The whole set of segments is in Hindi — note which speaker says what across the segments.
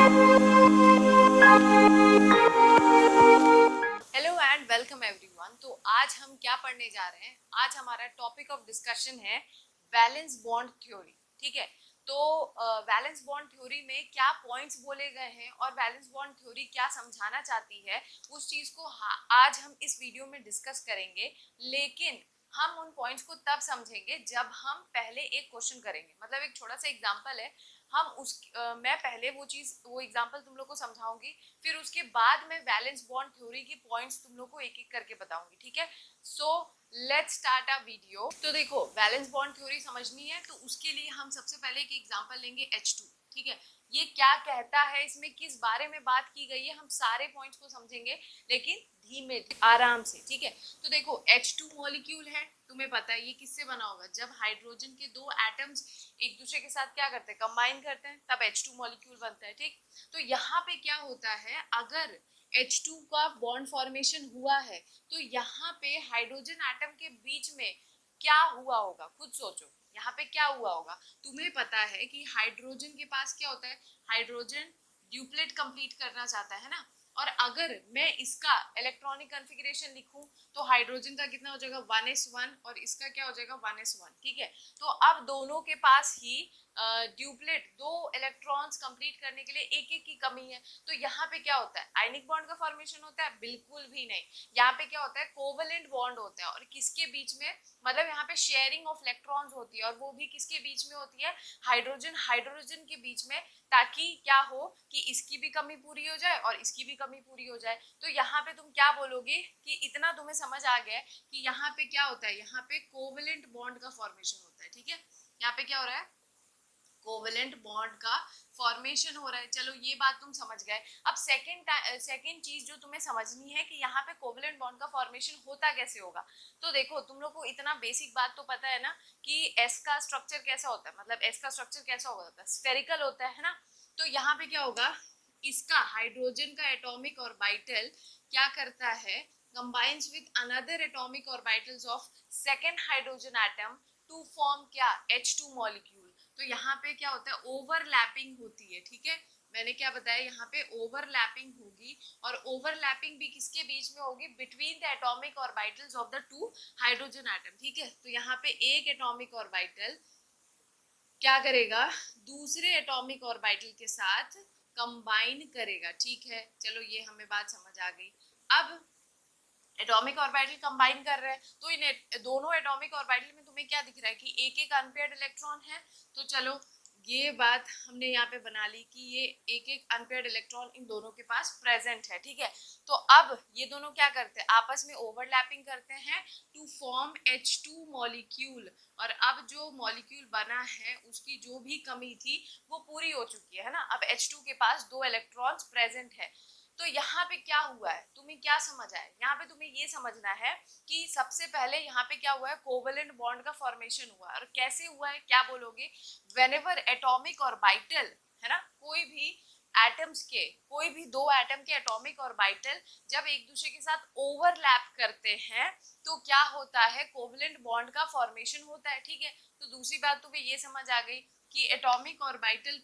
Speaker 1: Hello and welcome everyone. तो आज हम क्या पढ़ने जा रहे हैं? आज हमारा टॉपिक ऑफ डिस्कशन है वैलेंस बॉन्ड थ्योरी। ठीक है, तो वैलेंस बॉन्ड थ्योरी में क्या पॉइंट्स बोले गए हैं और वैलेंस बॉन्ड थ्योरी क्या समझाना चाहती है, उस चीज को आज हम इस वीडियो में डिस्कस करेंगे। लेकिन हम उन पॉइंट्स को तब समझेंगे जब हम पहले एक क्वेश्चन करेंगे। मतलब एक छोटा सा एग्जांपल है, मैं पहले वो एग्जांपल तुम लोग को समझाऊंगी, फिर उसके बाद मैं वैलेंस बॉन्ड थ्योरी की पॉइंट्स तुम लोग को एक एक करके बताऊंगी। ठीक है, so let's start a video. तो देखो, वैलेंस बॉन्ड थ्योरी समझनी है तो उसके लिए हम सबसे पहले एक एग्जांपल लेंगे H2। ठीक है, ये क्या कहता है, इसमें किस बारे में बात की गई है, हम सारे पॉइंट्स को समझेंगे लेकिन धीमे आराम से। ठीक है, तो देखो H2 मॉलिक्यूल है, तुम्हें पता है ये किससे बना होगा? जब हाइड्रोजन के दो एटम्स एक दूसरे के साथ क्या करते हैं, कंबाइन करते हैं, तब H2 मॉलिक्यूल बनता है। ठीक, तो यहाँ पे क्या होता है, अगर H2 का बॉन्ड फॉर्मेशन हुआ है तो यहाँ पे हाइड्रोजन एटम के बीच में क्या हुआ होगा, खुद सोचो। यहाँ पे क्या हुआ होगा? तुम्हें पता है कि हाइड्रोजन के पास क्या होता है, हाइड्रोजन ड्यूप्लेट कंप्लीट करना चाहता है ना। और अगर मैं इसका इलेक्ट्रॉनिक कॉन्फ़िगरेशन लिखूं तो हाइड्रोजन का कितना हो जाएगा, 1s1, और इसका क्या हो जाएगा, 1s1। ठीक है, तो अब दोनों के पास ही ड्यूप्लेट दो इलेक्ट्रॉन्स कंप्लीट करने के लिए एक एक की कमी है। तो यहाँ पे क्या होता है, आयनिक बॉन्ड का फॉर्मेशन होता है? बिल्कुल भी नहीं। यहाँ पे क्या होता है, कोवेलेंट बॉन्ड होता है। और किसके बीच में? मतलब यहाँ पे शेयरिंग ऑफ इलेक्ट्रॉन्स होती है, और वो भी किसके बीच में होती है, हाइड्रोजन हाइड्रोजन के बीच में, ताकि क्या हो कि इसकी भी कमी पूरी हो जाए और इसकी भी कमी पूरी हो जाए। तो यहाँ पे तुम क्या बोलोगे कि इतना तुम्हें समझ आ गया है कि यहाँ पे क्या होता है, यहाँ पे कोवेलेंट बॉन्ड का फॉर्मेशन होता है। ठीक है, यहाँ पे क्या हो रहा है, कोवेलेंट बॉन्ड का फॉर्मेशन हो रहा है। चलो ये बात तुम समझ गए। अब सेकंड चीज जो तुम्हें समझनी है कि यहाँ पे कोवेलेंट बॉन्ड का फॉर्मेशन होता कैसे होगा। तो देखो, तुम लोग को इतना बेसिक बात तो पता है ना कि एस का स्ट्रक्चर कैसा होता है। मतलब एस का स्ट्रक्चर कैसा होता है, स्फेरिकल होता है ना। तो यहाँ पे क्या होगा, इसका हाइड्रोजन का एटॉमिक ऑर्बिटल क्या करता है, combines with another atomic orbitals of second hydrogen atom to form क्या, H2 molecule। तो यहाँ पे क्या होता है, ओवरलैपिंग होती है। ठीक है, मैंने क्या बताया, यहाँ पे ओवरलैपिंग होगी, और ओवरलैपिंग भी किसके बीच में होगी, between the atomic orbitals of the two hydrogen atom. ठीक है, तो यहाँ पे एक एटॉमिक ऑर्बिटल क्या करेगा, दूसरे एटॉमिक ऑर्बिटल के साथ कंबाइन करेगा। ठीक है, चलो ये हमें बात समझ आ गई। अब एटॉमिक ऑर्बिटल कंबाइन कर रहे हैं, तो इन दोनों एटॉमिक ऑर्बिटल में तुम्हें क्या दिख रहा है कि एक एक अनपेयर्ड इलेक्ट्रॉन है। तो चलो ये बात हमने यहाँ पे बना ली कि ये एक एक अनपेयर्ड इलेक्ट्रॉन इन दोनों के पास प्रेजेंट है। ठीक है, तो अब ये दोनों क्या करते हैं, आपस में ओवरलैपिंग करते हैं टू फॉर्म H2 मॉलिक्यूल। और अब जो मॉलिक्यूल बना है उसकी जो भी कमी थी वो पूरी हो चुकी है ना। अब H2 के पास दो इलेक्ट्रॉन्स प्रेजेंट है। तो यहाँ पे क्या हुआ है, तुम्हें क्या समझ आया? यहाँ पे तुम्हें ये समझना है कि सबसे पहले यहाँ पे क्या हुआ है, कोवेलेंट बॉन्ड का फॉर्मेशन हुआ है। और कैसे हुआ है, क्या बोलोगे, व्हेनेवर एटॉमिक ऑर्बिटल है ना, कोई भी एटम्स के, कोई भी दो एटम के एटॉमिक ऑर्बिटल जब एक दूसरे के साथ ओवरलैप करते हैं तो क्या होता है, कोवेलेंट बॉन्ड का फॉर्मेशन होता है। ठीक है, तो दूसरी बात तुम्हें ये समझ आ गई कि atomic orbital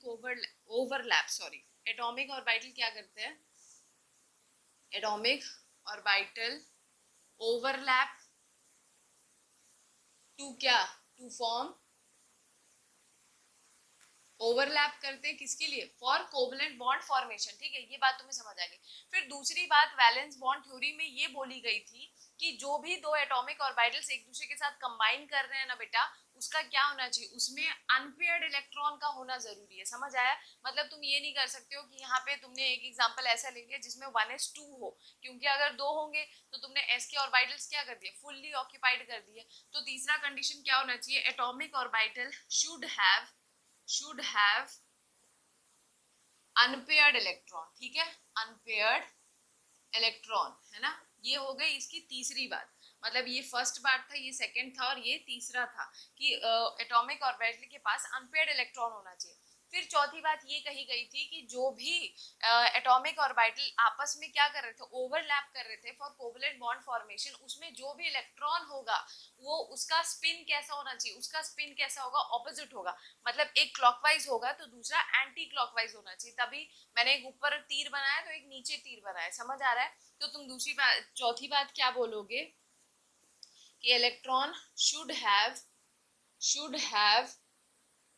Speaker 1: overlap, sorry, atomic orbital क्या करते हैं, एटॉमिक ऑर्बिटल ओवरलैप टू क्या, टू फॉर्म, ओवरलैप करते हैं किसके लिए, फॉर कोवेलेंट बॉन्ड फॉर्मेशन। ठीक है, ये बात तुम्हें समझ आ गई। फिर दूसरी बात, वैलेंस बॉन्ड थ्योरी में ये बोली गई थी कि जो भी दो एटॉमिक ऑर्बिटल्स एक दूसरे के साथ कंबाइन कर रहे हैं ना बेटा, उसका क्या होना चाहिए, उसमें अनपेयर्ड इलेक्ट्रॉन का होना जरूरी है। समझ आया? मतलब तुम ये नहीं कर सकते हो कि यहाँ पे तुमने एक एग्जांपल ऐसा ले लिया जिसमें 1s2 हो, क्योंकि अगर दो होंगे तो तुमने s के ऑर्बिटल्स क्या कर दिए, फुल्ली ऑक्यूपाइड कर दिए। तो तीसरा कंडीशन क्या होना चाहिए, atomic orbital should have unpaired electron. ठीक है, अनपेयर्ड इलेक्ट्रॉन है ना। ये हो गई इसकी तीसरी बात। मतलब ये फर्स्ट बात था, ये सेकंड था, और ये तीसरा था कि एटॉमिक ऑर्बिटल के पास अनपेयर्ड इलेक्ट्रॉन होना चाहिए। फिर चौथी बात ये कही गई थी कि जो भी एटॉमिक ऑर्बिटल आपस में क्या कर रहे थे, ओवरलैप कर रहे थे फॉर कोवलेंट बॉन्ड फॉर्मेशन, उसमें जो भी इलेक्ट्रॉन होगा वो उसका स्पिन कैसा होना चाहिए, उसका स्पिन कैसा होगा, ऑपोजिट होगा। मतलब एक क्लॉकवाइज होगा तो दूसरा एंटी क्लॉकवाइज होना चाहिए। तभी मैंने एक ऊपर तीर बनाया तो एक नीचे तीर बनाया, समझ आ रहा है? तो तुम दूसरी बात, चौथी बात क्या बोलोगे कि electron should have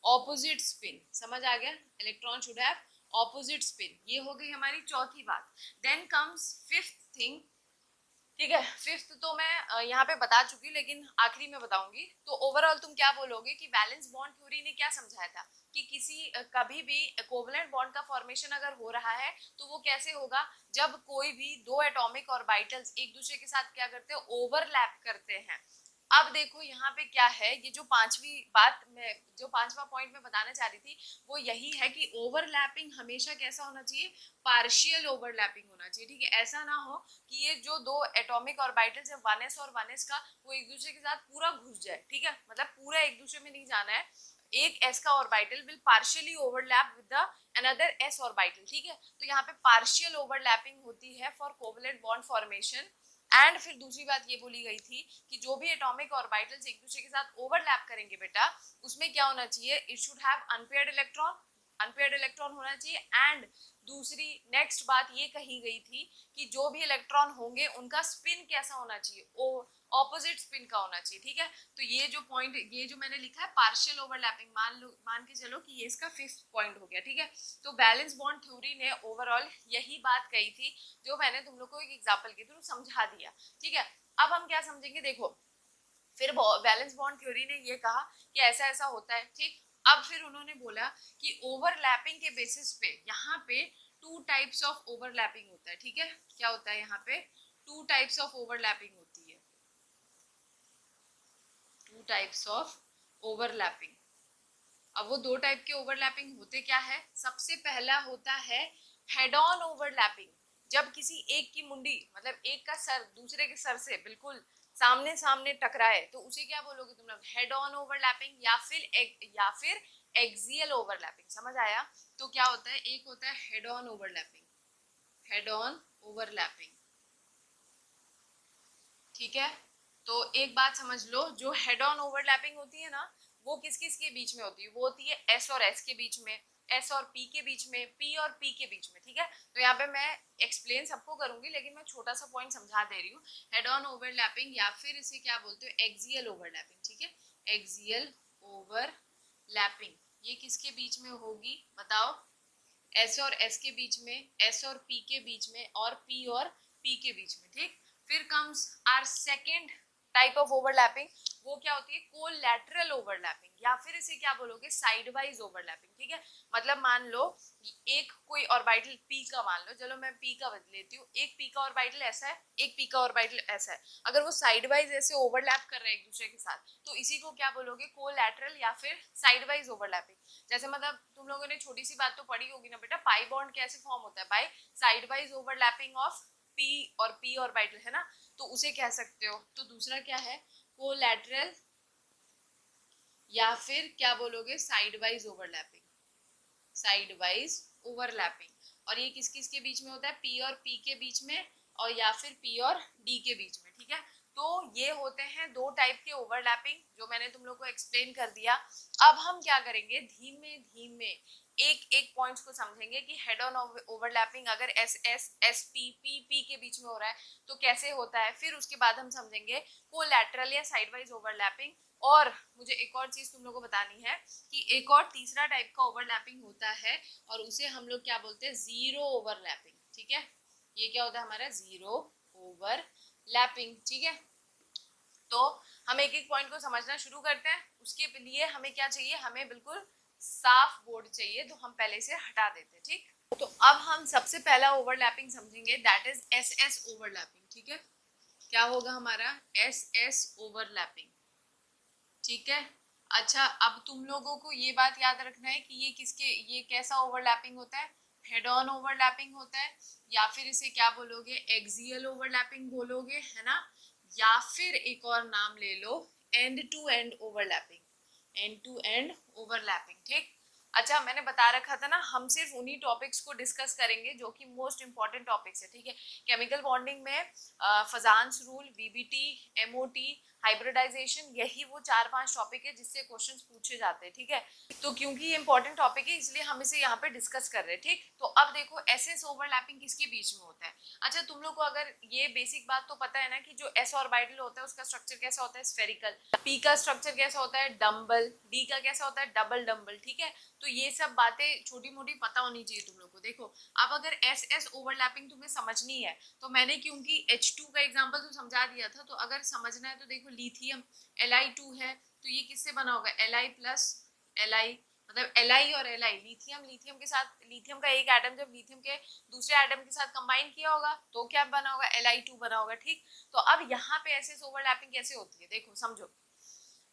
Speaker 1: opposite spin. समझ आ गया? Electron should have opposite spin, ये हो गई हमारी चौथी बात। देन कम्स फिफ्थ थिंग, ठीक है? फिफ्थ तो मैं यहाँ पे बता चुकी हूँ लेकिन आखिरी में बताऊंगी। तो ओवरऑल तुम क्या बोलोगे कि वैलेंस बॉन्ड थ्योरी ने क्या समझाया था कि किसी कभी भी कोवलेंट बॉन्ड का फॉर्मेशन अगर हो रहा है तो वो कैसे होगा, जब कोई भी दो एटॉमिक ऑर्बिटल्स एक दूसरे के साथ क्या करते हैं, ओवरलैप करते हैं। अब देखो यहाँ पे क्या है, ये जो पांचवी बात मैं, जो पांचवा पॉइंट मैं बताना चाह रही थी वो यही है कि ओवरलैपिंग हमेशा कैसा होना चाहिए, पार्शियल ओवरलैपिंग होना चाहिए। ठीक है? ऐसा ना हो कि ये जो दो एटॉमिक ऑर्बिटल्स है 1s और 1s का, वो एक दूसरे के साथ पूरा घुस जाए। ठीक है? मतलब पूरा एक दूसरे में नहीं जाना है। एक s का orbital will partially overlap with the another s orbital. ठीक है? तो यहाँ पे पार्शियल ओवरलैपिंग होती है for covalent bond formation. And फिर दूसरी बात ये बोली गई थी कि जो भी एटॉमिक ऑर्बिटल्स एक दूसरे के साथ ओवरलैप करेंगे बेटा, उसमें क्या होना चाहिए, it should have unpaired electron, unpaired electron होना चाहिए। एंड दूसरी नेक्स्ट बात ये कही गई थी कि जो भी इलेक्ट्रॉन होंगे उनका स्पिन कैसा होना चाहिए, ऑपोजिट स्पिन का होना चाहिए। ठीक है? तो ये जो पॉइंट, ये जो मैंने लिखा है पार्शियल ओवरलैपिंग, मान के चलो कि ये इसका फिफ्थ पॉइंट हो गया। ठीक है? तो बैलेंस बॉन्ड थ्योरी ने ओवरऑल यही बात कही थी जो मैंने तुम लोग को एक एग्जाम्पल के थ्रू समझा दिया। ठीक है? अब हम क्या समझेंगे, देखो फिर बैलेंस बॉन्ड थ्योरी ने ये कहा कि ऐसा ऐसा होता है। ठीक? अब फिर उन्होंने बोला कि ओवरलैपिंग के बेसिस पे यहाँ पे टू टाइप्स ऑफ ओवरलैपिंग होता है। ठीक है? क्या होता है यहाँ पे, टू टाइप्स ऑफ ओवरलैपिंग होती है, टू टाइप्स ऑफ ओवरलैपिंग। अब वो दो टाइप के ओवरलैपिंग होते क्या है, सबसे पहला होता है हेड ऑन ओवरलैपिंग। जब किसी एक की मुंडी, मतलब एक का सर दूसरे के सर से बिल्कुल सामने सामने टकराए तो उसे क्या बोलोगे तुम लोग, हेड ऑन ओवरलैपिंग या फिर एक्सियल ओवरलैपिंग। समझ आया? तो क्या होता है, एक होता है head on overlapping, head on overlapping. ठीक है? तो एक बात समझ लो, जो हेड ऑन ओवरलैपिंग होती है ना, वो किस किस के बीच में होती है, वो होती है एस और एस के बीच में, एस और पी के बीच में, पी और पी के बीच में। ठीक है? तो यहाँ पे मैं एक्सप्लेन सबको करूंगी लेकिन मैं छोटा सा पॉइंट समझा दे रही हूँ। हेड ऑन ओवरलैपिंग या फिर इसे क्या बोलते हो, एक्सियल ओवरलैपिंग। ठीक है? एक्सियल ओवरलैपिंग ये किसके बीच में होगी बताओ, एस और एस के बीच में, एस और पी के बीच में, और पी और पी के बीच में। ठीक? फिर comes our second type of overlapping, वो क्या होती है, कोलैटरल ओवरलैपिंग, या फिर इसे क्या बोलोगे, साइड वाइज ओवरलैपिंग। ठीक है? मतलब मान लो एक कोई ऑर्बिटल पी का, मान लो, चलो मैं पी का बदल लेती हूँ, एक पी का ऑर्बिटल ऐसा है, एक पी का ऑर्बिटल ऐसा है। अगर वो साइड वाइज ऐसे ओवरलैप कर रहे हैं एक दूसरे के साथ तो इसी को क्या बोलोगे, कोलैटरल या फिर साइड वाइज ओवरलैपिंग। जैसे मतलब तुम लोगों ने छोटी सी बात तो पढ़ी होगी ना बेटा, पाई बॉन्ड कैसे फॉर्म होता है, by side wise overlapping of P और पी ऑर्बिटल, है ना? तो उसे कह सकते हो। तो दूसरा क्या है, कोलैटरल या फिर क्या बोलोगे, side wise overlapping, side wise overlapping. और ये किस किस के बीच में होता है, पी और पी के बीच में, और या फिर पी और डी के बीच में। ठीक है? तो ये होते हैं दो टाइप के ओवरलैपिंग जो मैंने तुम लोग को एक्सप्लेन कर दिया। अब हम क्या करेंगे, धीमे धीमे एक एक पॉइंट्स को समझेंगे कि हेड ऑन ओवरलैपिंग अगर S S S P P P के बीच में हो रहा है तो कैसे होता है। फिर उसके बाद हम समझेंगे कोलैटरल या साइड वाइज ओवरलैपिंग। और मुझे एक और चीज तुम लोग को बतानी है कि एक और तीसरा टाइप का ओवरलैपिंग होता है और उसे हम लोग क्या बोलते हैं, जीरो ओवरलैपिंग। ठीक है? ये क्या होता है हमारा, जीरो ओवरलैपिंग। ठीक है? तो हम एक एक पॉइंट को समझना शुरू करते हैं। उसके लिए हमें क्या चाहिए, हमें बिल्कुल साफ बोर्ड चाहिए, तो हम पहले से हटा देते हैं। ठीक? तो अब हम सबसे पहला ओवरलैपिंग समझेंगे, that is S S overlapping. ठीक है? क्या होगा हमारा, एस एस ओवरलैपिंग। ठीक है? अच्छा, अब तुम लोगों को ये बात याद रखना है कि ये किसके, ये कैसा ओवरलैपिंग होता है, हेड ऑन ओवरलैपिंग होता है, या फिर इसे क्या बोलोगे, एक्सियल ओवरलैपिंग बोलोगे, है ना? या फिर एक और नाम ले लो, end to end overlapping, end to end overlapping. ठीक? अच्छा, मैंने बता रखा था ना, हम सिर्फ उन्हीं टॉपिक्स को डिस्कस करेंगे जो कि मोस्ट इंपॉर्टेंट टॉपिक्स है, ठीक है। केमिकल बॉन्डिंग में Fajans rule, VBT, MOT, hybridisation, यही वो 4-5 टॉपिक है जिससे क्वेश्चंस पूछे जाते हैं, ठीक है। तो क्योंकि ये इंपॉर्टेंट टॉपिक है इसलिए हम इसे यहाँ पे डिस्कस कर रहे हैं, ठीक। तो अब देखो एसएस ओवरलैपिंग किसके बीच में होता है। अच्छा, तुम लोग को अगर ये बेसिक बात तो पता है ना कि जो एस ऑर्बिटल होता है उसका स्ट्रक्चर कैसा होता है, स्फेरिकल। पी का स्ट्रक्चर कैसा होता है, डम्बल। डी का कैसा होता है, डबल डम्बल, ठीक है। तो ये सब बातें छोटी मोटी पता होनी चाहिए तुम लोग को। देखो अब अगर एस एस ओवरलैपिंग तुम्हें समझनी है तो मैंने क्योंकि H2 का एग्जांपल तो समझा दिया था, तो अगर समझना है तो देखो लिथियम Li2 है, तो ये किससे बना होगा, Li प्लस Li, मतलब Li और Li, लिथियम लिथियम के साथ, लिथियम का एक एटम जब लिथियम के दूसरे एटम के साथ कंबाइन किया होगा तो क्या बना होगा, Li2 बना होगा, ठीक। तो अब यहाँ पे एस एस ओवरलैपिंग कैसे होती है, देखो समझो।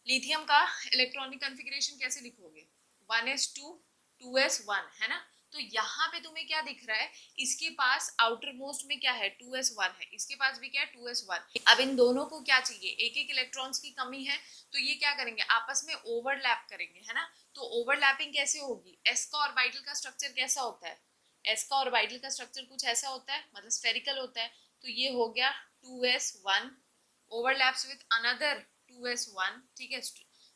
Speaker 1: लिथियम का इलेक्ट्रॉनिक कॉन्फ़िगरेशन कैसे लिखोगे, 1s2 2s1, है ना। तो यहाँ पे तुम्हें क्या दिख रहा है, इसके पास आउटर मोस्ट में क्या है, 2s1 है, इसके पास भी क्या है, 2s1। अब इन दोनों को क्या चाहिए, एक एक इलेक्ट्रॉन्स की कमी है, तो ये क्या करेंगे, आपस में ओवरलैप करेंगे, है ना। तो ओवरलैपिंग कैसे होगी, एस का ऑर्बिटल का स्ट्रक्चर कैसा होता है, एस का ऑर्बिटल का स्ट्रक्चर कुछ ऐसा होता है, मतलब स्फेरिकल होता है। तो ये हो गया 2s1 overlaps with another 2s1, ठीक है।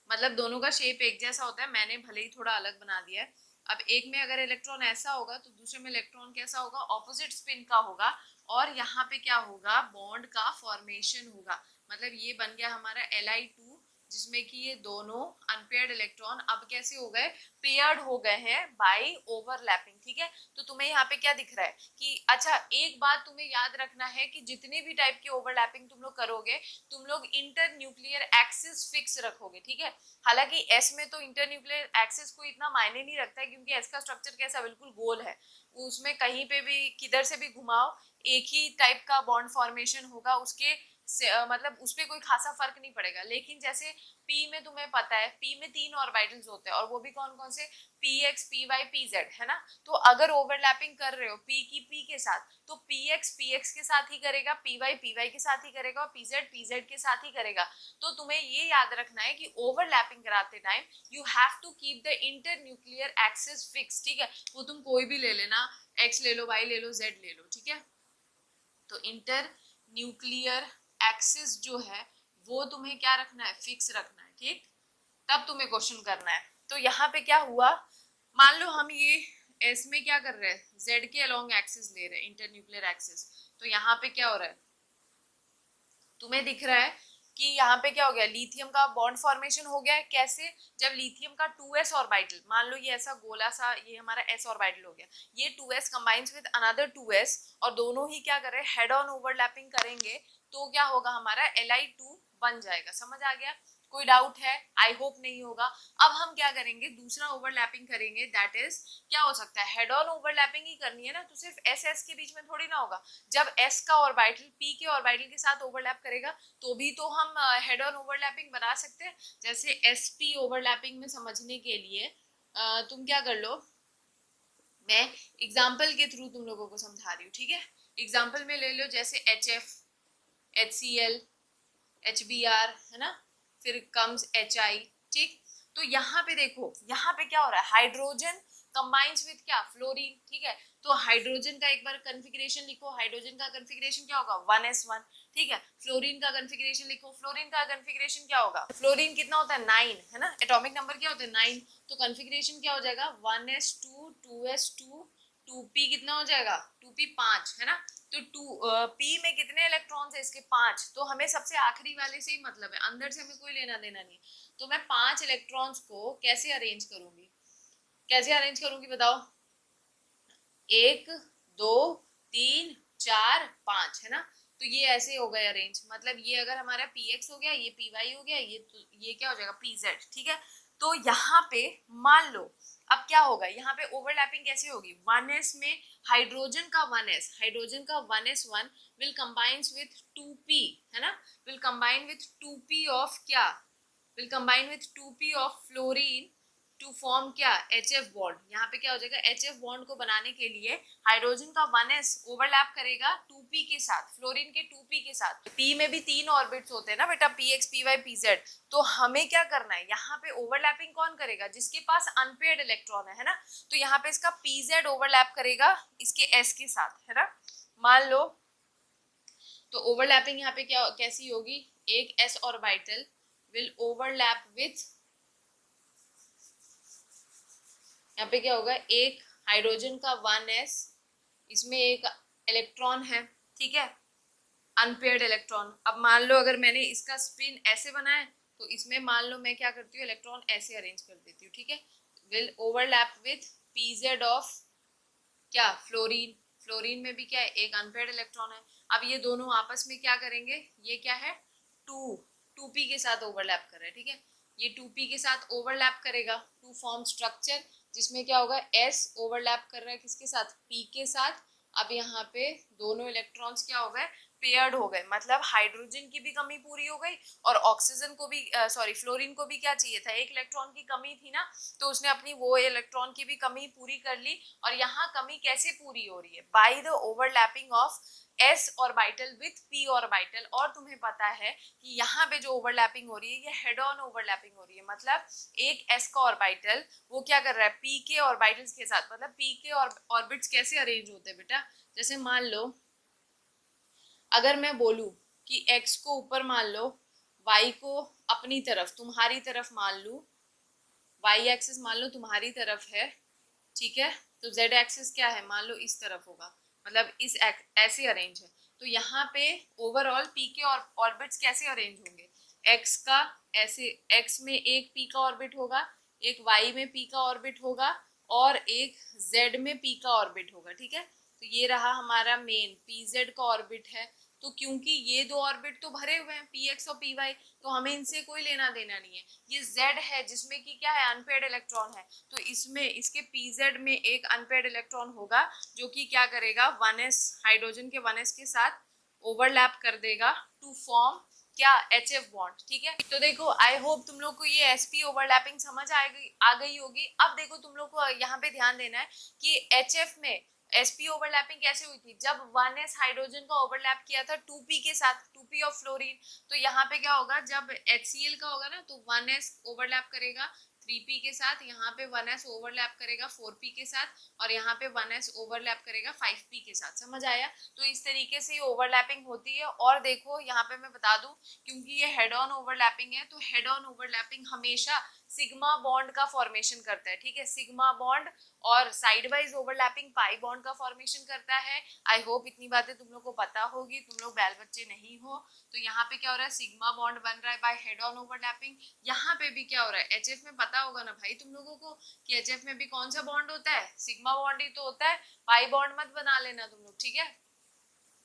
Speaker 1: मतलब दोनों का शेप एक जैसा होता है, मैंने भले ही थोड़ा अलग बना दिया है। अब एक में अगर इलेक्ट्रॉन ऐसा होगा तो दूसरे में इलेक्ट्रॉन कैसा होगा, ऑपोजिट स्पिन का होगा, और यहाँ पे क्या होगा, बॉन्ड का फॉर्मेशन होगा। मतलब ये बन गया हमारा Li2, जिसमें कि ये दोनों अनपेयर्ड इलेक्ट्रॉन अब कैसे हो गए, पेयर्ड हो गए हैं बाय ओवरलैपिंग, ठीक है। तो तुम्हें यहाँ पे क्या दिख रहा है कि, अच्छा एक बात तुम्हें याद रखना है कि जितने भी टाइप की ओवरलैपिंग तुम लोग करोगे, तुम लोग इंटर न्यूक्लियर एक्सिस फिक्स रखोगे, ठीक है। हालांकि एस में तो इंटर न्यूक्लियर एक्सिस को इतना मायने नहीं रखता है, क्योंकि एस का स्ट्रक्चर कैसा, बिल्कुल गोल है, उसमें कहीं पे भी किधर से भी घुमाओ एक ही टाइप का बॉन्ड फॉर्मेशन होगा, उसके मतलब उस पर कोई खासा फर्क नहीं पड़ेगा। लेकिन जैसे पी में तुम्हें पता है, पी में 3 ऑर्बिटल्स होते हैं, और वो भी कौन कौन से, P X, P Y, P Z, है ना। तो अगर ओवरलैपिंग कर रहे हो पी की पी के साथ, तो पी एक्स के साथ ही करेगा, पी वाई के साथ ही करेगा, और पी जेड के साथ ही करेगा। तो तुम्हें ये याद रखना है कि ओवरलैपिंग कराते time you have to keep the inter nuclear axis fix, ठीक है। वो तुम कोई भी ले लेना, एक्स ले लो, वाई ले लो, जेड ले लो, ठीक है। तो इंटर न्यूक्लियर एक्सिस जो है वो तुम्हें क्या रखना है, फिक्स रखना है, ठीक। तब तुम्हें क्वेश्चन करना है। तो यहाँ पे क्या हुआ, मान लो हम ये एस में क्या कर रहे हैं, जेड के अलोंग एक्सिस ले रहे हैं, इंटर न्यूक्लियर एक्सिस। तो यहाँ पे क्या हो रहा है, तुम्हें दिख रहा है कि यहाँ पे क्या हो गया, लिथियम का बॉन्ड फॉर्मेशन हो गया है। कैसे, जब लिथियम का 2s ऑर्बिटल, मान लो ये ऐसा गोला सा, ये हमारा s ऑर्बिटल हो गया, ये 2s combines with another 2s, और दोनों ही क्या कर रहे हैं, हेड ऑन ओवरलैपिंग करेंगे, तो क्या होगा, हमारा Li2 बन जाएगा। समझ आ गया, कोई डाउट है, आई होप नहीं होगा। अब हम क्या करेंगे, दूसरा ओवरलैपिंग करेंगे, दैट इज क्या हो सकता है, हेड ऑन ओवरलैपिंग ही करनी है ना, तो सिर्फ एस एस के बीच में थोड़ी ना होगा। जब एस का ऑर्बिटल पी के ऑर्बिटल के साथ ओवरलैप करेगा तो भी तो हम हेड ऑन ओवरलैपिंग बना सकते हैं। जैसे एसपी ओवरलैपिंग में समझने के लिए तुम क्या कर लो, मैं एग्जाम्पल के थ्रू तुम लोगों को समझा रही हूँ, ठीक है। एग्जाम्पल में ले लो, जैसे HF, HCl, HBr, है ना, फिर कम्स HI, ठीक। तो यहाँ पे देखो, यहाँ पे क्या हो रहा है, हाइड्रोजन कंबाइंस विद क्या, फ्लोरीन, ठीक है। तो हाइड्रोजन का एक बार कॉन्फ़िगरेशन लिखो, हाइड्रोजन का कॉन्फ़िगरेशन क्या होगा, 1s1, ठीक है। फ्लोरीन का कॉन्फ़िगरेशन लिखो, फ्लोरीन का कॉन्फ़िगरेशन क्या होगा, फ्लोरीन कितना होता है, 9, है ना, एटॉमिक नंबर क्या होता है, 9। तो कॉन्फ़िगरेशन क्या हो जाएगा, 1s2 2s2 2p कितना हो जाएगा, 2p 5, है ना। तो p में कितने इलेक्ट्रॉन्स है, इसके 5। तो हमें सबसे आखिरी वाले से ही मतलब है, अंदर से हमें कोई लेना देना नहीं। तो मैं 5 इलेक्ट्रॉन्स को कैसे अरेंज करूंगी, कैसे अरेंज करूंगी बताओ, 1 2 3 4 5, है ना। तो ये ऐसे हो गए अरेंज, मतलब ये अगर हमारा px हो गया, ये py हो गया, ये तो ये क्या हो जाएगा, pz, ठीक है। तो यहाँ पे मान लो अब क्या होगा, यहाँ पे ओवरलैपिंग कैसे होगी, 1s में हाइड्रोजन का 1s, हाइड्रोजन का 1s1 will combines with 2p, है ना, will combine with 2p of क्या, will combine with 2p of fluorine to form क्या HF बॉन्ड। यहाँ पे क्या हो जाएगा, HF बॉन्ड को बनाने के लिए हाइड्रोजन का 1s ओवरलैप करेगा 2p के साथ, फ्लोरीन के 2p के साथ। p में भी 3 ऑर्बिट्स होते हैं ना बेटा, px py pz। तो हमें क्या करना है, यहाँ पे ओवरलैपिंग कौन करेगा, जिसके पास अनपेयर्ड इलेक्ट्रॉन है ना। तो यहाँ पे इसका pz ओवरलैप करेगा इसके s के साथ, है ना। मान लो तो ओवरलैपिंग यहाँ पे क्या कैसी होगी, एक s orbital will overlap with, यहाँ पे क्या होगा, एक हाइड्रोजन का 1s, इसमें एक इलेक्ट्रॉन है, ठीक है, अनपेयर्ड इलेक्ट्रॉन। अब मान लो अगर मैंने इसका स्पिन ऐसे बनाया तो इसमें मान लो मैं क्या करती हूँ, इलेक्ट्रॉन ऐसे अरेंज कर देती हूँ, ठीक है। Will overlap with pz of क्या, फ्लोरीन। फ्लोरीन में भी क्या है, एक अनपेयर्ड इलेक्ट्रॉन है। अब ये दोनों आपस में क्या करेंगे, ये क्या है, टू पी के साथ ओवरलैप कर रहा है, ठीक है। ये 2p के साथ ओवरलैप करेगा टू फॉर्म स्ट्रक्चर, जिसमें क्या होगा, s ओवरलैप कर रहा है किसके साथ, p के साथ। अब यहाँ पे दोनों इलेक्ट्रॉन्स क्या हो गए, पेयर्ड हो गए, मतलब हाइड्रोजन की भी कमी पूरी हो गई और ऑक्सीजन को भी सॉरी फ्लोरीन को भी क्या चाहिए था, एक इलेक्ट्रॉन की कमी थी ना, तो उसने अपनी वो इलेक्ट्रॉन की भी कमी पूरी कर ली। और यहाँ कमी कैसे पूरी हो रही है, by the overlapping of s orbital with p orbital. और तुम्हें पता है कि यहाँ पे जो ओवरलैपिंग हो रही है ये हेड ऑन ओवरलैपिंग हो रही है, मतलब एक s का ऑर्बिटल वो क्या कर रहा है, p के ऑर्बिटल्स के साथ, मतलब p के ऑर्बिट्स कैसे अरेंज होते हैं बेटा, जैसे मान लो अगर मैं बोलूं कि x को ऊपर मान लो, y को अपनी तरफ तुम्हारी तरफ मान लूं, y एक्सिस मान लो तुम्हारी तरफ है, ठीक है, तो z एक्सिस क्या है, मान लो इस तरफ होगा, मतलब इस ऐसे अरेंज है। तो यहाँ पे ओवरऑल p के ऑर्बिट्स कैसे अरेंज होंगे, x का ऐसे, x में एक p का ऑर्बिट होगा, एक y में p का ऑर्बिट होगा और एक z में p का ऑर्बिट होगा, ठीक है। तो ये रहा हमारा मेन pz का ऑर्बिट है। तो क्योंकि ये दो ऑर्बिट तो भरे हुए हैं px और py, तो हमें इनसे कोई लेना देना नहीं है। ये z है जिसमें कि क्या है, अनपेयर्ड इलेक्ट्रॉन है, तो इसमें इसके pz में एक अनपेयर्ड इलेक्ट्रॉन होगा जो कि क्या करेगा, 1s हाइड्रोजन के 1s के साथ ओवरलैप कर देगा टू फॉर्म क्या, HF बॉन्ड, ठीक है। तो देखो आई होप तुम लोग को ये sp ओवरलैपिंग समझ आ गई होगी। अब देखो तुम लोग को यहाँ पे ध्यान देना है कि HF में sp ओवरलैपिंग कैसे हुई थी, जब 1s हाइड्रोजन का ओवरलैप किया था 2p के साथ, 2p ऑफ फ्लोरीन। तो यहाँ पे क्या होगा, जब HCl का होगा ना तो 1s ओवरलैप करेगा 3p के साथ, यहाँ पे 1s ओवरलैप करेगा 4p के साथ और यहाँ पे 1s ओवरलैप करेगा 5p के साथ। समझ आया, तो इस तरीके से ओवरलैपिंग होती है। और देखो यहाँ पे मैं बता दूं, क्योंकि ये हेड ऑन ओवरलैपिंग है तो हेड ऑन ओवरलैपिंग हमेशा सिग्मा बॉन्ड का फॉर्मेशन करता है, ठीक है, सिग्मा बॉन्ड। और side wise overlapping pi bond का फॉर्मेशन करता है। आई होप इतनी बातें तुम लोग को पता होगी, तुम लोग बैल बच्चे नहीं हो। तो यहाँ पे क्या हो रहा है, सिग्मा बॉन्ड बन रहा है बाय हेड ऑन ओवरलैपिंग। यहाँ पे भी क्या हो रहा है, HF में पता होगा ना भाई तुम लोगों को कि HF में भी कौन सा बॉन्ड होता है, सिग्मा बॉन्ड ही तो होता है, पाई बॉन्ड मत बना लेना तुम लोग, ठीक है।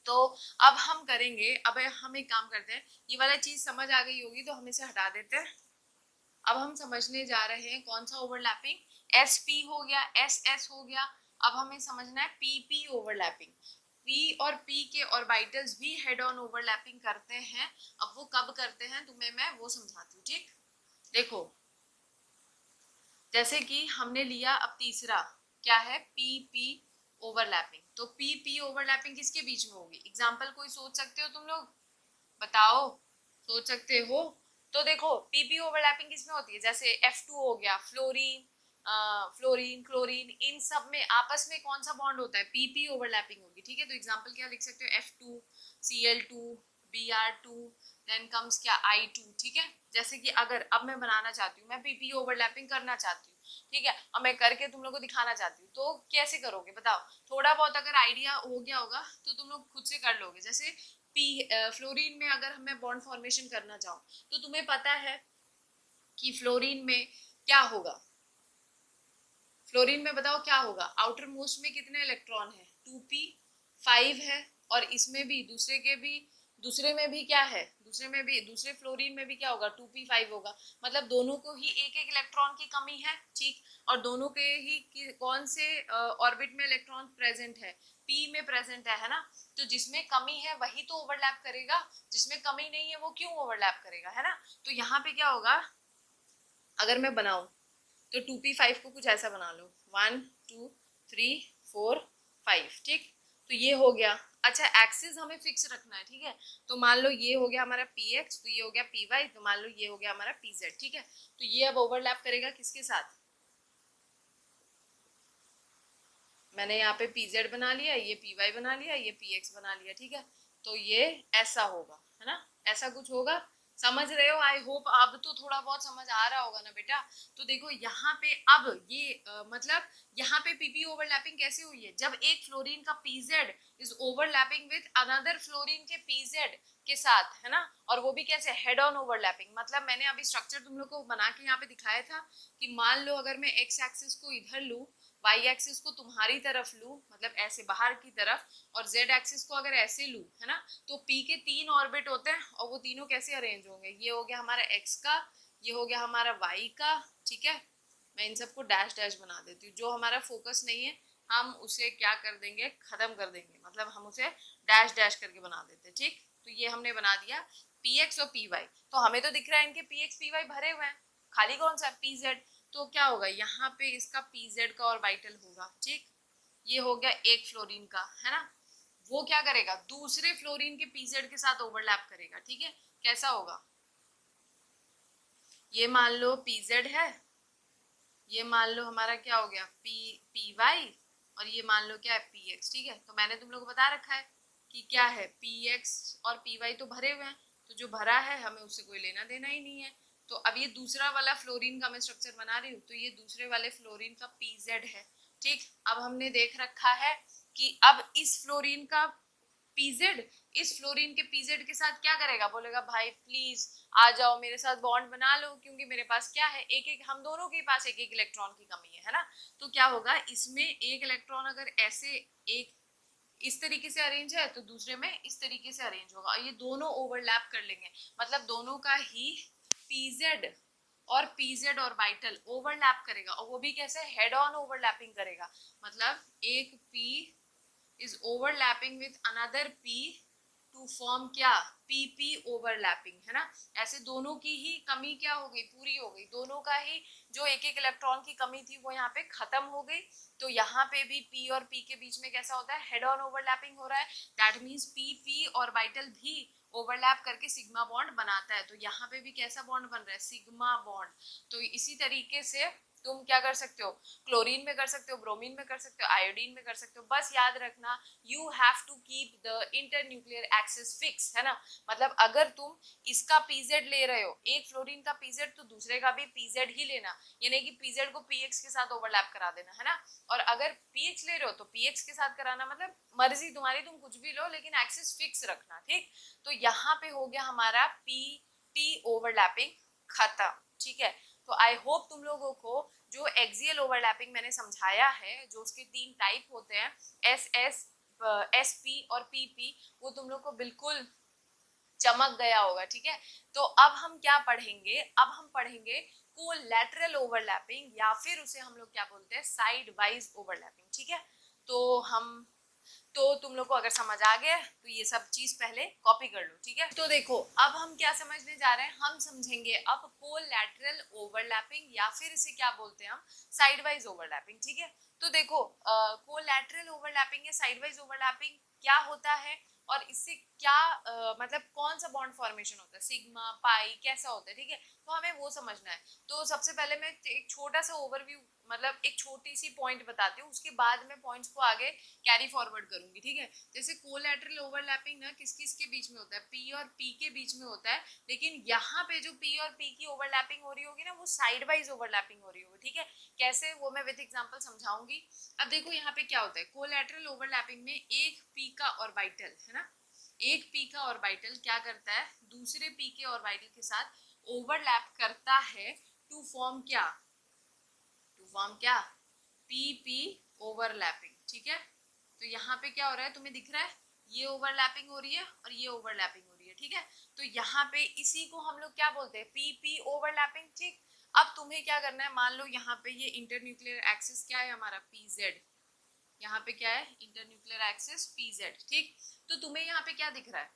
Speaker 1: तो अब हम करेंगे, अब हम एक काम करते हैं, ये वाला चीज समझ आ गई होगी तो हम इसे हटा देते हैं। अब हम समझने जा रहे हैं कौन सा ओवरलैपिंग, SP हो गया, SS हो गया। अब हमें समझना है PP ओवरलैपिंग। P और P के ऑर्बिटल्स भी हेड ऑन ओवरलैपिंग करते हैं। अब वो कब करते हैं तुम्हें मैं वो समझाती हूँ, ठीक। देखो जैसे कि हमने लिया अब तीसरा क्या है, PP ओवरलैपिंग। तो PP ओवरलैपिंग किसके बीच में होगी, एग्जाम्पल कोई सोच सकते हो तुम लोग, बताओ, सोच सकते हो। तो देखो PP ओवरलैपिंग किसमें होती है, जैसे F2 हो गया, फ्लोरीन, फ्लोरीन क्लोरीन, इन सब में आपस में कौन सा बॉन्ड होता है, PP ओवरलैपिंग होगी, ठीक है। तो एग्जांपल क्या लिख सकते हो, F2 Cl2 Br2, then comes क्या I2, ठीक है। जैसे कि अगर अब मैं बनाना चाहती हूँ, मैं PP ओवरलैपिंग करना चाहती हूँ, ठीक है, और मैं करके तुम लोग को दिखाना चाहती हूँ, तो कैसे करोगे बताओ। थोड़ा बहुत अगर आइडिया हो गया होगा तो तुम लोग खुद से कर लोगे। जैसे फ्लोरीन में अगर मैं बॉन्ड फॉर्मेशन करना चाहूँ तो तुम्हें पता है कि फ्लोरीन में क्या होगा, फ्लोरीन में बताओ क्या होगा, आउटर मोस्ट में कितने इलेक्ट्रॉन है, 2p 5 है, और इसमें भी दूसरे के भी, दूसरे में भी क्या है, दूसरे में भी, दूसरे फ्लोरीन में भी क्या होगा, 2p 5 होगा, मतलब दोनों को ही एक एक इलेक्ट्रॉन की कमी है, ठीक। और दोनों के ही कौन से ऑर्बिट में इलेक्ट्रॉन प्रेजेंट है, p में प्रेजेंट है ना। तो जिसमें कमी है वही तो ओवरलैप करेगा, जिसमें कमी नहीं है वो क्यों ओवरलैप करेगा, है ना। तो यहाँ पे क्या होगा, अगर मैं बनाऊं तो 2p5 को कुछ ऐसा बना लो, 1 2 3 4 5, ठीक। तो ये हो गया। अच्छा, एक्सिस हमें फिक्स रखना है, ठीक है। तो मान लो ये हो गया हमारा px, तो ये हो गया py, तो मान लो ये हो गया हमारा pz, ठीक है। तो ये अब ओवरलैप करेगा किसके साथ? मैंने यहाँ पे pz बना लिया, ये py बना लिया, ये px बना लिया, ठीक है। तो ये ऐसा होगा, है ना, ऐसा कुछ होगा। समझ रहे हो? आई होप अब तो थोड़ा बहुत समझ आ रहा होगा ना बेटा। तो देखो यहाँ पे अब ये मतलब यहाँ पे पीपी ओवरलैपिंग कैसे हुई है? जब एक फ्लोरीन का PZ is overlapping with another fluorine के पीजेड के साथ, है ना। और वो भी कैसे? Head on overlapping. मतलब मैंने अभी स्ट्रक्चर तुम लोग को बना के यहाँ पे दिखाया था कि मान लो अगर मैं एक्स एक्सिस को इधर लूं, वाई एक्सिस को तुम्हारी तरफ लूं, मतलब ऐसे बाहर की तरफ, और जेड एक्सिस को अगर ऐसे लूं, है ना, तो पी के 3 ऑर्बिट होते हैं और वो तीनों कैसे अरेंज होंगे? ये हो गया हमारा एक्स का, ये हो गया हमारा वाई का, ठीक है। मैं इन सबको डैश डैश बना देती हूँ। जो हमारा फोकस नहीं है हम उसे क्या कर देंगे? खत्म कर देंगे, मतलब हम उसे डैश डैश करके बना देते हैं, ठीक। तो ये हमने बना दिया पी एक्स और पी वाई। तो हमें तो दिख रहा है इनके पी एक्स पी वाई भरे हुए हैं, खाली कौन सा? P Z. तो क्या होगा यहाँ पे? इसका पीजेड का ऑर्बिटल होगा, ठीक। ये हो गया एक फ्लोरीन का, है ना। वो क्या करेगा? दूसरे फ्लोरीन के पीजेड के साथ ओवरलैप करेगा, ठीक है। कैसा होगा? ये मान लो पीजेड है, ये मान लो हमारा क्या हो गया? पी वाई, और ये मान लो क्या है? पी एक्स, ठीक है। तो मैंने तुम लोग को बता रखा है कि क्या है, पी एक्स और पी वाई तो भरे हुए हैं, तो जो भरा है हमें उससे कोई लेना देना ही नहीं है। तो अब ये दूसरा वाला फ्लोरीन का मैं स्ट्रक्चर बना रही हूँ, तो ये दूसरे वाले फ्लोरीन का पीजेड है, ठीक। अब हमने देख रखा है कि अब इस फ्लोरीन का पीजेड इस फ्लोरीन के पीजेड के साथ क्या करेगा? बोलेगा भाई प्लीज आ जाओ मेरे साथ बॉन्ड बना लो, क्योंकि मेरे पास क्या है? एक एक, हम दोनों के पास एक एक इलेक्ट्रॉन की कमी है ना। तो क्या होगा इसमें? एक इलेक्ट्रॉन अगर ऐसे एक इस तरीके से अरेंज है तो दूसरे में इस तरीके से अरेंज होगा, और ये दोनों ओवरलैप कर लेंगे, मतलब दोनों का ही पीजेड और पीजेड ऑर्बिटल ओवरलैप करेगा, और वो भी कैसे? हेड ऑन ओवरलैपिंग करेगा। मतलब एक P is overlapping with another P to form क्या? PP overlapping, है ना। ऐसे दोनों की ही कमी क्या हो गई? पूरी हो गई। दोनों का ही जो एक एक इलेक्ट्रॉन की कमी थी वो यहाँ पे खत्म हो गई। तो यहाँ पे भी P और P के बीच में कैसा होता है? हेड ऑन ओवरलैपिंग हो रहा है। दैट मीन्स PP ऑर्बिटल भी ओवरलैप करके सिग्मा बॉन्ड बनाता है। तो यहाँ पे भी कैसा बॉन्ड बन रहा है? Sigma bond. तो इसी तरीके से तुम क्या कर सकते हो? क्लोरीन में कर सकते हो, ब्रोमीन में कर सकते हो, आयोडीन में कर सकते हो। बस याद रखना you have to keep the internuclear axis fix, है ना। मतलब अगर तुम इसका पीजेड ले रहे हो, एक फ्लोरीन का पीजेड, तो दूसरे का भी पीजेड ही लेना, यानी कि पीजेड को पीएक्स के साथ ओवरलैप करा देना, है ना। और अगर पीएक्स ले रहे हो तो पीएक्स के साथ कराना, मतलब मर्जी तुम्हारी, तुम कुछ भी लो लेकिन एक्सिस फिक्स रखना, ठीक। तो यहाँ पे हो गया हमारा पी टी ओवरलैपिंग खत्म, ठीक है। तो आई होप तुम लोगों को जो एक्सियल ओवरलैपिंग मैंने समझाया है, जो उसके 3 टाइप होते हैं, एस एस एस पी और पी पी, वो तुम लोग को बिल्कुल चमक गया होगा, ठीक है। तो अब हम क्या पढ़ेंगे? अब हम पढ़ेंगे कोलैटरल ओवरलैपिंग, या फिर उसे हम लोग क्या बोलते हैं? साइड वाइज ओवरलैपिंग, ठीक है। तो तुम लोग को अगर समझ आ गया तो ये सब चीज पहले कॉपी कर लो, ठीक है। तो देखो अब हम क्या समझने जा रहे हैं? हम समझेंगे अब कोलैटरल ओवरलैपिंग, या फिर इसे क्या बोलते हैं हम? साइड वाइज ओवरलैपिंग, ठीक है। तो देखो कोलैटरल ओवरलैपिंग या साइड वाइज ओवरलैपिंग क्या होता है, और इससे क्या मतलब कौन सा बॉन्ड फॉर्मेशन होता है? सिग्मा पाई कैसा होता है, ठीक है। तो हमें वो समझना है। तो सबसे पहले मैं एक छोटा सा ओवरव्यू, मतलब एक छोटी सी पॉइंट बताती हूँ, उसके बाद मैं पॉइंट्स को आगे कैरी फॉरवर्ड करूंगी, ठीक है। जैसे कोलैटरल ओवरलैपिंग ना किस किस के बीच में होता है? पी और पी के बीच में होता है, लेकिन यहाँ पे जो पी और पी की ओवरलैपिंग हो रही होगी ना, वो साइड वाइज ओवरलैपिंग हो रही होगी, ठीक है। कैसे? वो मैं विद एग्जांपल समझाऊंगी। अब देखो यहाँ पे क्या होता है कोलैटरल ओवरलैपिंग में? एक पी का ऑर्बिटल, है ना, एक पी का ऑर्बिटल क्या करता है? दूसरे पी के ऑर्बिटल के साथ ओवरलैप करता है टू फॉर्म क्या? टू फॉर्म क्या? पी पी ओवरलैपिंग, ठीक है। तो यहाँ पे क्या हो रहा है तुम्हें दिख रहा है? ये ओवरलैपिंग हो रही है और ये ओवरलैपिंग हो रही है, ठीक है। तो यहाँ पे इसी को हम लोग क्या बोलते हैं? पी पी ओवरलैपिंग, ठीक। अब तुम्हें क्या करना है? मान लो यहाँ पे ये इंटरन्यूक्लियर एक्सिस क्या है हमारा? पीजेड। यहाँ पे क्या है? इंटरन्यूक्लियर एक्सिस पीजेड, ठीक। तो तुम्हें यहाँ पे क्या दिख रहा है?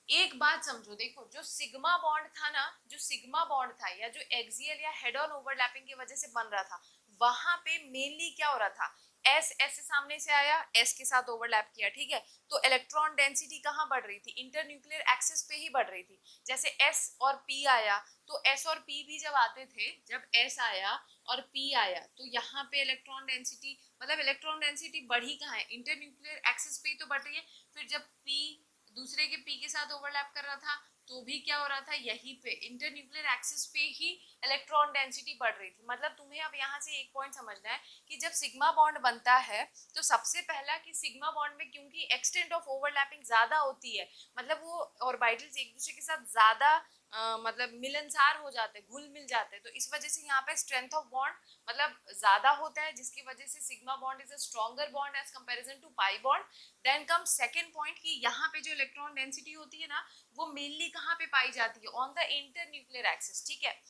Speaker 1: एक बात समझो, देखो जो सिग्मा बॉन्ड था ना, जो सिग्मा बॉन्ड था या जो एक्सियल या हेड ऑन ओवरलैपिंग की वजह से बन रहा था, वहां पे मेनली क्या हो रहा था, एस ऐसे सामने से आया, एस के साथ ओवरलैप किया, ठीक है, तो इलेक्ट्रॉन डेंसिटी कहाँ बढ़ रही थी, इंटरन्यूक्लियर एक्सिस पे ही बढ़ रही थी। जैसे एस और पी आया, तो एस और पी भी जब आते थे, जब एस आया और पी आया, तो यहाँ पे इलेक्ट्रॉन डेंसिटी, मतलब इलेक्ट्रॉन डेंसिटी बढ़ी कहाँ है, इंटरन्यूक्लियर एक्सिस पे ही तो बढ़ रही है। फिर जब पी दूसरे के पी के साथ ओवरलैप कर रहा था, तो भी क्या हो रहा था, यहीं पे इंटरन्यूक्लियर एक्सिस पे ही इलेक्ट्रॉन डेंसिटी बढ़ रही थी। मतलब तुम्हें अब यहाँ से एक पॉइंट समझना है कि जब सिग्मा बॉन्ड बनता है, तो सबसे पहला कि सिग्मा बॉन्ड में क्योंकि एक्सटेंट ऑफ ओवरलैपिंग ज्यादा होती है, मतलब वो ऑर्बिटल्स एक दूसरे के साथ ज्यादा मतलब मिलनसार हो जाते हैं, घुल मिल जाते हैं, तो इस वजह से यहाँ पे स्ट्रेंथ ऑफ बॉन्ड मतलब ज्यादा होता है, जिसकी वजह से sigma bond is a stronger bond as comparison to pi bond. Then come second point कि यहाँ पे जो इलेक्ट्रॉन डेंसिटी होती है ना, वो मेनली कहाँ पे पाई जाती है, ऑन द इंटरन्यूक्लियर एक्सिस, ठीक है।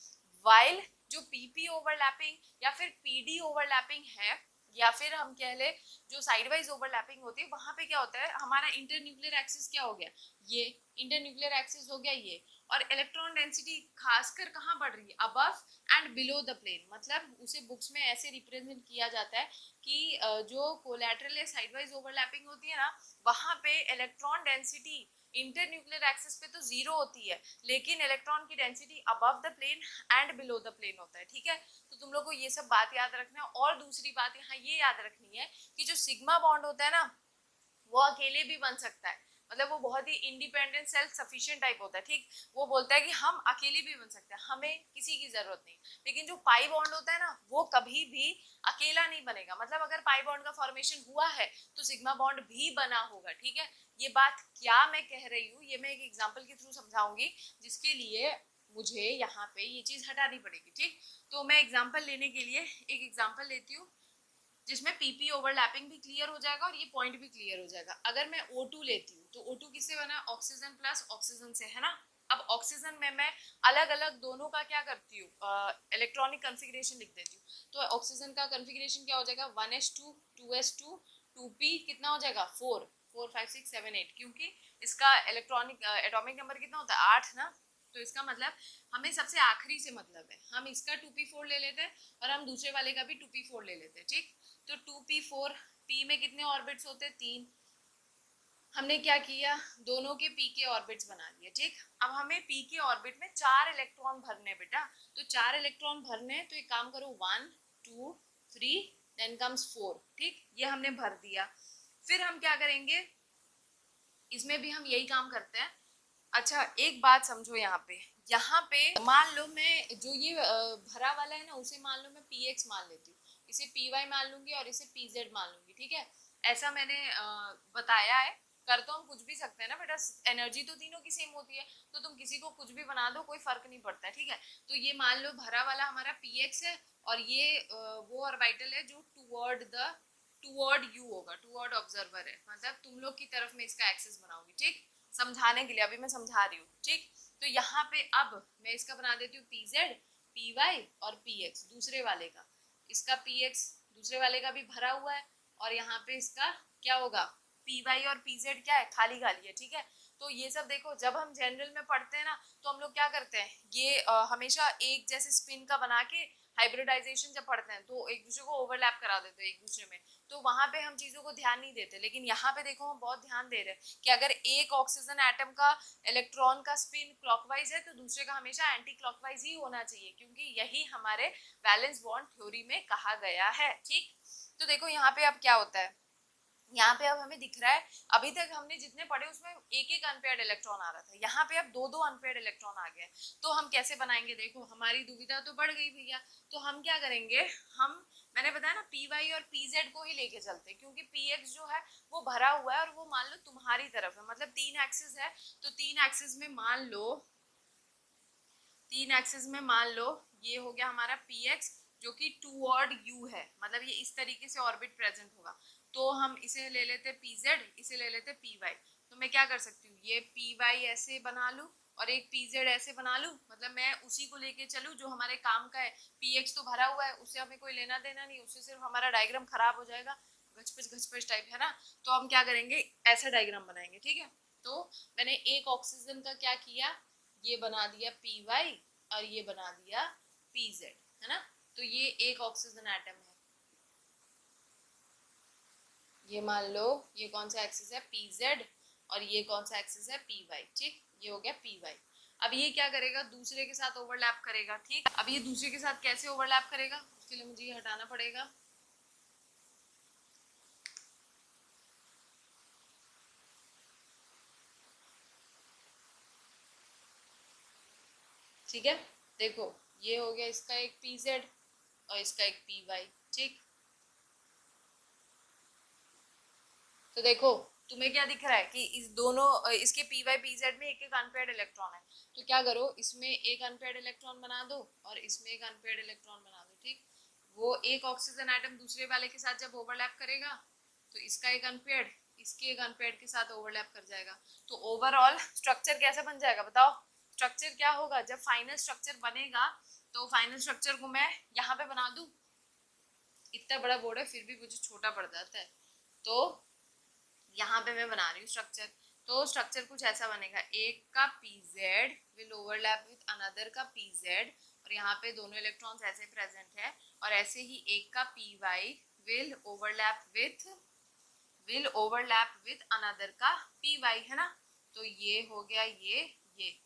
Speaker 1: वाइल जो पीपी ओवरलैपिंग या फिर पीडी ओवरलैपिंग है, या फिर हम कह ले जो साइड वाइज ओवरलैपिंग होती है, वहां पे क्या होता है, हमारा इंटरन्यूक्लियर एक्सिस क्या हो गया, ये इंटरन्यूक्लियर एक्सिस हो गया ये, और इलेक्ट्रॉन डेंसिटी खासकर कहाँ बढ़ रही है, above and below the plane. मतलब उसे बुक्स में ऐसे रिप्रेजेंट किया जाता है कि जो कोलैटरल या साइड वाइज ओवरलैपिंग होती है ना, वहां पे इलेक्ट्रॉन डेंसिटी इंटरन्यूक्लियर एक्सिस पे तो जीरो होती है, लेकिन इलेक्ट्रॉन की density above the plane and below the plane होता है, ठीक है। तो तुम लोग को ये सब बात याद रखना है। और दूसरी बात यहाँ ये याद रखनी है कि जो सिग्मा बॉन्ड होता है ना, वो अकेले भी बन सकता है, मतलब वो बहुत ही इंडिपेंडेंट सेल्फ सफिशिएंट टाइप होता है, ठीक। वो बोलता है कि हम अकेले भी बन सकते हैं, हमें किसी की जरूरत नहीं। लेकिन जो पाई बॉन्ड होता है ना, वो कभी भी अकेला नहीं बनेगा, मतलब अगर पाई बॉन्ड का फॉर्मेशन हुआ है तो सिग्मा बॉन्ड भी बना होगा, ठीक है। ये बात क्या मैं कह रही हूँ, ये मैं एक एग्जाम्पल के थ्रू समझाऊंगी, जिसके लिए मुझे यहाँ पे ये चीज हटानी पड़ेगी, ठीक। तो मैं एग्जाम्पल लेने के लिए एक एग्जाम्पल लेती हूँ, जिसमें पीपी ओवरलैपिंग भी क्लियर हो जाएगा और ये पॉइंट भी क्लियर हो जाएगा। अगर मैं O2 लेती हूँ, तो O2 किससे बना, ऑक्सीजन प्लस ऑक्सीजन से, है ना। अब ऑक्सीजन में मैं अलग अलग दोनों का क्या करती हूँ, इलेक्ट्रॉनिक कॉन्फ़िगरेशन लिख देती हूँ। तो ऑक्सीजन का कॉन्फ़िगरेशन क्या हो जाएगा, 1s2 2s2 2p कितना हो जाएगा, 4 4 5 6 7 8, क्योंकि इसका इलेक्ट्रॉनिक एटॉमिक नंबर कितना होता है, 8 ना। तो इसका मतलब हमें सबसे आखिरी से मतलब है, हम इसका 2p4 ले लेते हैं और हम दूसरे वाले का भी 2p4 ले लेते हैं, ठीक। तो 2p4, p में कितने ऑर्बिट्स होते हैं, 3। हमने क्या किया, दोनों के p के ऑर्बिट्स बना दिए, ठीक। अब हमें p के ऑर्बिट में 4 इलेक्ट्रॉन भरने बेटा, तो 4 इलेक्ट्रॉन भरने, तो एक काम करो, 1 2 3 देन कम्स 4, ठीक, ये हमने भर दिया। फिर हम क्या करेंगे, इसमें भी हम यही काम करते हैं। अच्छा एक बात समझो, यहाँ पे मान लो मैं जो ये भरा वाला है ना, उसे मान लो मैं px मान लेती हूँ, इसे py मान लूंगी और इसे pz मान लूंगी, ठीक है। ऐसा मैंने बताया है। कर तो हम कुछ भी सकते हैं ना बेटा, एनर्जी तो तीनों की सेम होती है, तो तुम किसी को कुछ भी बना दो, कोई फर्क नहीं पड़ता है, ठीक है। तो ये मान लो भरा वाला हमारा px है, और ये वो ऑर्बिटल है जो टुवर्ड यू होगा, टुवर्ड ऑब्जर्वर है, मतलब तुम लोग की तरफ में इसका एक्सेस बनाऊंगी, ठीक। समझाने के लिए अभी मैं समझा रही हूँ, ठीक। तो यहाँ पे अब मैं इसका बना देती हूँ pz py और px दूसरे वाले का, इसका px दूसरे वाले का भी भरा हुआ है, और यहाँ पे इसका क्या होगा, py और pz क्या है, खाली खाली है, ठीक है। तो ये सब देखो, जब हम जनरल में पढ़ते हैं ना, तो हम लोग क्या करते हैं, ये हमेशा एक जैसे स्पिन का बना के हाइब्रिडाइजेशन जब पढ़ते हैं, तो एक दूसरे को ओवरलैप करा देते हैं एक दूसरे में, तो वहां पे हम चीजों को ध्यान नहीं देते। लेकिन यहाँ पे देखो हम बहुत ध्यान दे रहे हैं कि अगर एक ऑक्सीजन एटम का इलेक्ट्रॉन का स्पिन क्लॉकवाइज है, तो दूसरे का हमेशा एंटी क्लॉकवाइज ही होना चाहिए, क्योंकि यही हमारे वैलेंस बॉन्ड थ्योरी में कहा गया है, ठीक। तो देखो यहाँ पे अब क्या होता है, यहाँ पे अब हमें दिख रहा है, अभी तक हमने जितने पढ़े उसमें एक एक अनपेयर्ड इलेक्ट्रॉन आ रहा था, यहाँ पे अब दो दो अनपेयर्ड इलेक्ट्रॉन आ गए। तो हम कैसे बनाएंगे, देखो हमारी दुविधा तो बढ़ गई भैया। तो हम क्या करेंगे, हम मैंने बताया ना पी वाई और पी जेड को ही लेके चलते हैं, क्योंकि पी एक्स जो है वो भरा हुआ है, और वो मान लो तुम्हारी तरफ है, मतलब तीन एक्सिस है, तो तीन एक्सिस में मान लो, तीन एक्सिस में मान लो ये हो गया हमारा पी एक्स, जो कि टूवर्ड यू है, मतलब ये इस तरीके से ऑर्बिट प्रेजेंट होगा। तो हम इसे ले लेते पी जेड, इसे ले लेते पी वाई। तो मैं क्या कर सकती हूँ, ये पी वाई ऐसे बना लूँ और एक पी जेड ऐसे बना लूँ, मतलब मैं उसी को लेके चलूँ जो हमारे काम का है। पी एक्स तो भरा हुआ है, उससे हमें कोई लेना देना नहीं, उससे सिर्फ हमारा डायग्राम खराब हो जाएगा, घचपच टाइप है ना। तो हम क्या करेंगे, ऐसा डायग्राम बनाएंगे, ठीक है। तो मैंने एक ऑक्सीजन का क्या किया, ये बना दिया py और ये बना दिया pz, है ना। तो ये एक ऑक्सीजन एटम है, ये मान लो ये कौन सा एक्सिस है pz और ये कौन सा एक्सिस है py, ठीक, ये हो गया py। अब ये क्या करेगा, दूसरे के साथ ओवरलैप करेगा, ठीक। अब ये दूसरे के साथ कैसे ओवरलैप करेगा, उसके लिए मुझे ये हटाना पड़ेगा, ठीक है। देखो ये हो गया इसका एक pz और इसका एक py, ठीक। तो देखो तुम्हें क्या दिख रहा है कि इस दोनों इसके py pz में एक एक अनपेयर्ड इलेक्ट्रॉन है, तो क्या करो इसमें एक अनपेयर्ड इलेक्ट्रॉन बना दो और इसमें एक अनपेयर्ड इलेक्ट्रॉन बना दो, ठीक। वो एक ऑक्सीजन एटम दूसरे वाले के साथ जब ओवरलैप करेगा तो इसका एक अनपेयर्ड इसके एक अनपेयर्ड के साथ ओवरलैप कर जाएगा, तो ओवरऑल स्ट्रक्चर कैसा बन जाएगा बताओ। स्ट्रक्चर क्या होगा, जब फाइनल स्ट्रक्चर बनेगा तो फाइनल स्ट्रक्चर को मैं यहाँ पे बना दूं, इतना बड़ा बोर्ड है फिर भी मुझे छोटा पड़ जाता है, तो यहाँ पे मैं बना रही हूँ स्ट्रक्चर। तो स्ट्रक्चर कुछ ऐसा बनेगा, एक का pz will overlap with another का pz और यहाँ पे दोनों इलेक्ट्रॉन्स ऐसे प्रेजेंट है, और ऐसे ही एक का py will overlap with another का py, है ना। तो ये हो गया ये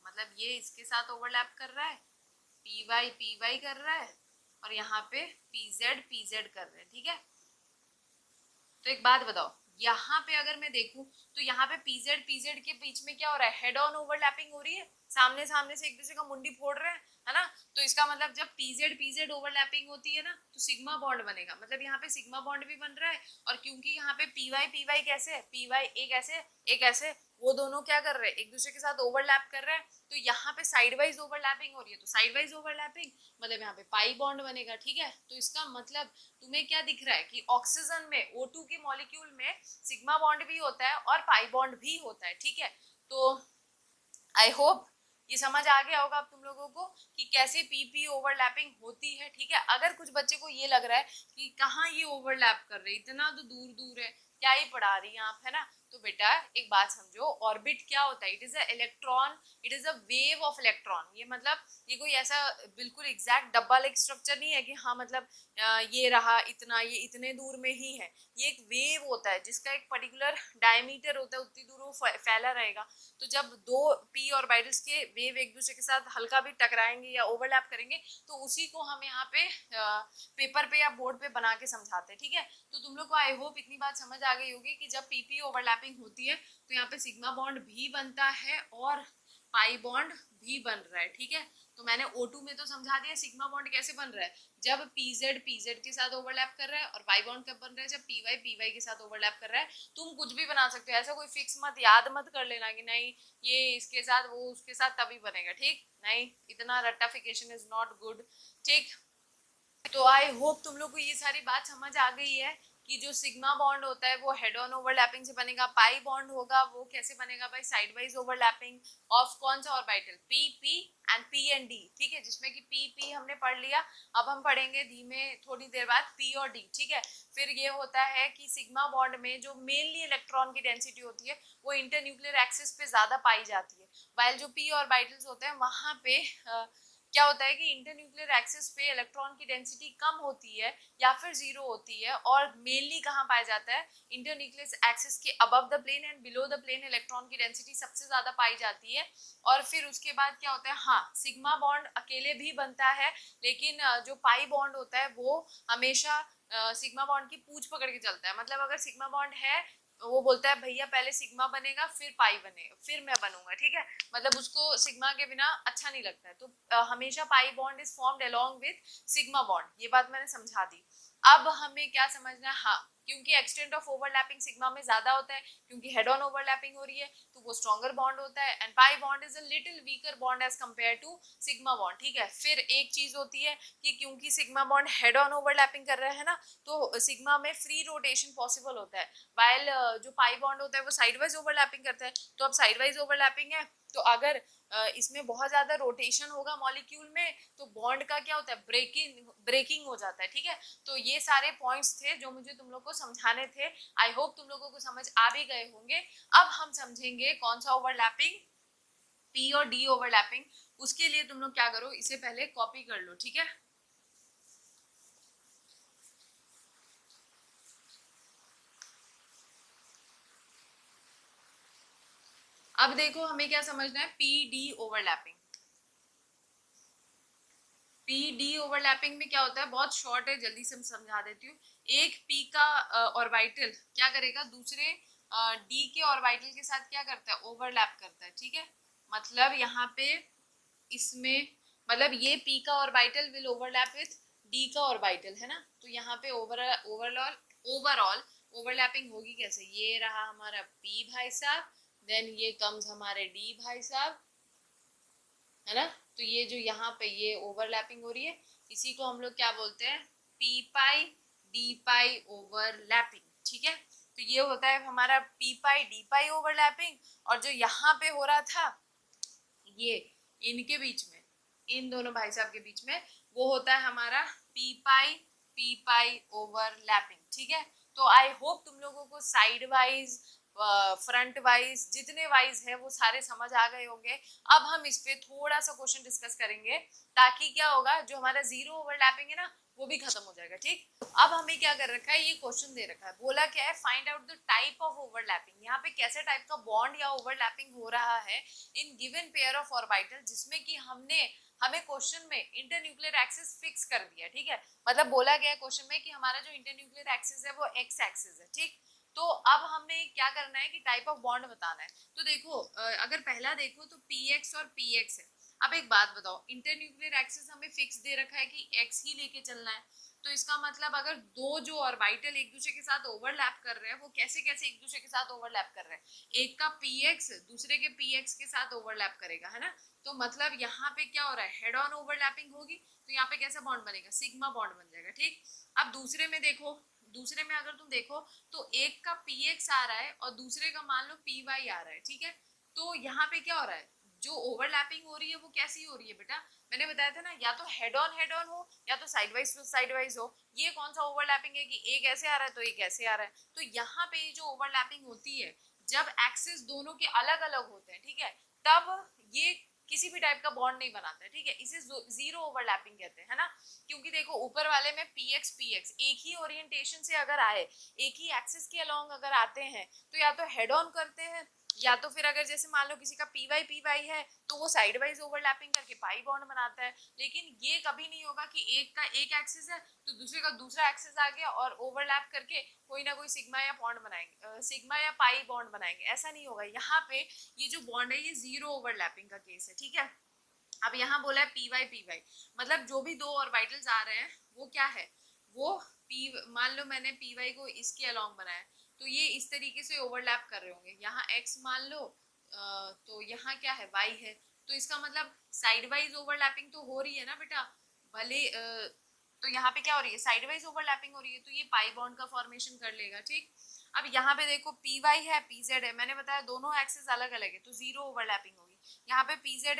Speaker 1: मतलब ये इसके साथ ओवरलैप कर रहा है, py कर रहा है और यहाँ पे pz कर रहे हैं, ठीक है। तो एक बात बताओ, यहाँ पे अगर मैं देखूं तो यहाँ पे pz के बीच में क्या हो रहा है, हेड ऑन ओवरलैपिंग हो रही है, सामने सामने से एक दूसरे का मुंडी फोड़ रहे हैं, है ना। तो इसका मतलब जब pz ओवरलैपिंग होती है ना तो सिग्मा बॉन्ड बनेगा, मतलब यहाँ पे सिग्मा बॉन्ड भी बन रहा है, और क्योंकि यहाँ पे py कैसे है, py एक ऐसे वो दोनों क्या कर रहे हैं, एक दूसरे के साथ ओवरलैप कर रहे हैं, तो यहाँ पे साइड वाइज ओवरलैपिंग हो रही है, तो साइड वाइज ओवरलैपिंग मतलब यहाँ पे पाई बॉन्ड बनेगा, ठीक है। तो इसका मतलब तुम्हें क्या दिख रहा है कि ऑक्सीजन में O2 के मॉलिक्यूल में सिग्मा बॉन्ड भी होता है और पाई बॉन्ड भी होता है, ठीक है। तो आई होप ये समझ आ गया होगा अब तुम लोगों को कि कैसे पीपी ओवरलैपिंग होती है, ठीक है। अगर कुछ बच्चे को ये लग रहा है कि कहाँ ये ओवरलैप कर रहे, इतना तो दूर दूर है, क्या ही पढ़ा रही हैं आप, है ना। तो बेटा एक बात समझो, ऑर्बिट क्या होता है, it is a electron, it is a wave of electron. ये मतलब ये कोई ऐसा बिल्कुल एग्जैक्ट डब्बा लाइक स्ट्रक्चर नहीं है कि हाँ मतलब ये रहा इतना, ये इतने दूर में ही है, ये एक वेव होता है जिसका एक पर्टिकुलर डायमीटर होता है, उतनी दूर वो फैला रहेगा। तो जब दो पी ऑर्बिटल्स के वेव एक दूसरे के साथ हल्का भी टकराएंगे या ओवरलैप करेंगे तो उसी को हम यहाँ पे पेपर पे या बोर्ड पे बना के समझाते हैं, ठीक है। तो तुम लोग को आई होप इतनी बात समझ आ गई होगी कि जब पीपी ओवरलैपिंग होती है तो यहाँ पे सिग्मा बॉन्ड भी बनता है और पाई बॉन्ड भी बन रहा है, ठीक है। तो मैंने O2 में तो समझा दिया सिग्मा बॉन्ड कैसे बन रहा है, जब pz के साथ ओवरलैप कर रहा है, और पाई बॉन्ड कब बन रहा है, जब py के साथ ओवरलैप कर रहा है। तुम कुछ भी बना सकते हो, ऐसा कोई फिक्स मत याद मत कर लेना कि नहीं ये इसके साथ वो उसके साथ तभी बनेगा, ठीक नहीं, इतना रट्टाफिकेशन इज नॉट गुड, ठीक। तो आई होप तुम लोग को ये सारी बात समझ आ गई है कि जो सिग्मा बॉन्ड होता है वो हेड ऑन ओवरलैपिंग से बनेगा, पाई बॉन्ड होगा वो कैसे बनेगा भाई, साइड वाइज ओवरलैपिंग ऑफ कौन सा orbital, P P and P and D, ठीक है, जिसमें कि पी पी हमने पढ़ लिया। अब हम पढ़ेंगे धीमे थोड़ी देर बाद पी और डी, ठीक है। फिर ये होता है कि सिग्मा बॉन्ड में जो मेनली इलेक्ट्रॉन की डेंसिटी होती है वो इंटरन्यूक्लियर एक्सिस पे ज्यादा पाई जाती है, वाइल जो पी ऑर्बिटल्स होते हैं वहां पे क्या होता है कि इंटरन्यूक्लियर एक्सिस पे इलेक्ट्रॉन की डेंसिटी कम होती है या फिर जीरो होती है, और मेनली कहाँ पाया जाता है, इंटरन्यूक्लियर एक्सिस के above the plane and below the plane electron की डेंसिटी सबसे ज्यादा पाई जाती है। और फिर उसके बाद क्या होता है, हाँ सिग्मा बॉन्ड अकेले भी बनता है, लेकिन जो पाई बॉन्ड होता है वो हमेशा सिग्मा बॉन्ड की पूंछ पकड़ के चलता है, मतलब अगर सिग्मा बॉन्ड है वो बोलता है भैया पहले सिग्मा बनेगा फिर पाई बनेगा फिर मैं बनूंगा, ठीक है, मतलब उसको सिग्मा के बिना अच्छा नहीं लगता है, तो हमेशा पाई bond is formed along with sigma bond, ये बात मैंने समझा दी। अब हमें क्या समझना है, हाँ क्योंकि एक्सटेंट ऑफ ओवरलैपिंग सिग्मा में ज्यादा होता है, क्योंकि हेड ऑन ओवरलैपिंग हो रही है तो वो स्ट्रॉन्गर बॉन्ड होता है, and pi bond is a little weaker bond as compare to sigma bond, ठीक है। फिर एक चीज होती है कि क्योंकि sigma bond head on overlapping कर रहा है ना तो सिग्मा में फ्री रोटेशन पॉसिबल होता है, वाइल जो पाई बॉन्ड होता है वो साइड वाइज ओवरलैपिंग करता है, तो अब साइड वाइज ओवरलैपिंग है तो अगर इसमें बहुत ज्यादा रोटेशन होगा मॉलिक्यूल में तो बॉन्ड का क्या होता है, ब्रेकिंग हो जाता है, ठीक है। तो ये सारे पॉइंट्स थे जो मुझे तुम लोग को समझाने थे। आई होप तुम लोगों को समझ आ भी गए होंगे। अब हम समझेंगे कौन सा ओवरलैपिंग, पी और डी ओवरलैपिंग। उसके लिए तुम लोग क्या करो, इसे पहले कॉपी कर लो, ठीक है। अब देखो हमें क्या समझना है, P D overlapping. P D overlapping में क्या होता है, बहुत शॉर्ट है, जल्दी से मैं समझा देती हूँ। एक पी का ऑर्बिटल क्या करेगा, दूसरे डी के ऑर्बिटल के साथ क्या करता है, ओवरलैप करता है, ठीक है। मतलब यहाँ पे इसमें मतलब ये पी का orbital will overlap with D का ऑर्बिटल, है ना। तो यहाँ पे ओवरऑल ओवरऑल ओवरलैपिंग होगी कैसे, ये रहा हमारा पी भाई साहब, देन ये कम्स हमारे डी भाई साहब, है ना। तो ये जो यहाँ पे ये ओवरलैपिंग हो रही है, इसी को हम लोग क्या बोलते हैं, पी पाई डी पाई ओवरलैपिंग, ठीक है। तो ये होता है हमारा पी पाई डी पाई ओवरलैपिंग। और जो यहाँ पे हो रहा था ये इनके बीच में, इन दोनों भाई साहब के बीच में, वो होता है हमारा पी पाई ओवरलैपिंग, ठीक है। तो आई होप तुम लोगों को साइड वाइज फ्रंट वाइज जितने वाइज है वो सारे समझ आ गए होंगे। अब हम इस पे थोड़ा सा क्वेश्चन डिस्कस करेंगे, ताकि क्या होगा, जो हमारा जीरो ओवरलैपिंग है ना वो भी खत्म हो जाएगा, ठीक। अब हमें क्या कर रखा है, ये क्वेश्चन दे रखा है, बोला क्या है, find out the type of overlapping. यहाँ पे कैसे टाइप का बॉन्ड या ओवरलैपिंग हो रहा है in given pair of orbital, जिसमें कि हमें क्वेश्चन में इंटरन्यूक्लियर एक्सिस फिक्स कर दिया, ठीक है। मतलब बोला गया क्वेश्चन में कि हमारा जो इंटरन्यूक्लियर एक्सिस है वो एक्स एक्सिस है, ठीक। तो अब हमें क्या करना है कि टाइप ऑफ बॉन्ड बताना है। तो देखो अगर पहला देखो तो पी एक्स और पी एक्स है। अब एक बात बताओ, इंटरन्यूक्लियर एक्सिस हमें फिक्स दे रखा है कि एक्स ही लेके चलना है। तो इसका मतलब अगर दो जो ऑर्बिटल एक दूसरे के साथ ओवरलैप कर रहे हैं, वो कैसे कैसे एक दूसरे के साथ ओवरलैप कर रहे हैं, एक का पी एक्स दूसरे के पी एक्स के साथ ओवरलैप करेगा, है ना। तो मतलब यहाँ पे क्या हो रहा है, हेड ऑन ओवरलैपिंग होगी, तो यहाँ पे कैसा बॉन्ड बनेगा, सिग्मा बॉन्ड बन जाएगा, ठीक। अब दूसरे में देखो, दूसरे में अगर तुम देखो तो एक का पी एक्स आ रहा है और दूसरे का मान लो पी वाई आ रहा है, ठीक है। तो यहाँ पे क्या हो रहा है, जो ओवरलैपिंग हो रही है वो कैसी हो रही है बेटा, मैंने बताया था ना, या तो हेड ऑन हो या तो साइड वाइज हो। ये कौन सा ओवरलैपिंग है कि एक ऐसे आ रहा है तो एक ऐसे आ रहा है। तो यहाँ पे ये जो ओवरलैपिंग होती है, जब एक्सिस दोनों के अलग अलग होते हैं, ठीक है, तब ये किसी भी टाइप का बॉन्ड नहीं बनाता है, ठीक है। इसे जीरो ओवरलैपिंग कहते हैं, है ना। क्योंकि देखो ऊपर वाले में पी एक्स एक ही ओरिएंटेशन से अगर आए, एक ही एक्सिस के अलोंग अगर आते हैं, तो या तो हेड ऑन करते हैं, या तो फिर अगर जैसे मान लो किसी का पी वाई है तो वो साइड वाइज ओवरलैपिंग करके पाई बॉन्ड बनाता है। लेकिन ये कभी नहीं होगा कि एक का एक एक्सिस है तो दूसरे का दूसरा एक्सिस आ गया और ओवरलैप करके कोई ना कोई सिग्मा या बॉन्ड बनाएंगे, सिग्मा या पाई बॉन्ड बनाएंगे, ऐसा नहीं होगा। यहाँ पे ये जो बॉन्ड है ये जीरो ओवरलैपिंग का केस है, ठीक है। अब यहाँ बोला है पी वाई, मतलब जो भी दो ऑर्बिटल्स आ रहे हैं वो क्या है, वो पी, मान लो मैंने पी वाई को इसके अलोंग बनाया, तो ये इस तरीके से ओवरलैप कर रहे होंगे। यहाँ एक्स मान लो, तो यहाँ क्या है, वाई है। तो इसका मतलब साइड वाइज ओवरलैपिंग तो हो रही है ना बेटा, भले तो यहाँ पे क्या हो रही है, साइड वाइज ओवरलैपिंग हो रही है, तो ये पाई बॉन्ड का फॉर्मेशन कर लेगा, ठीक। अब यहाँ पे देखो पी वाई है पी जेड है, मैंने बताया दोनों एक्सिस अलग अलग है तो जीरो ओवरलैपिंग होगी। यहाँ पे पीजेड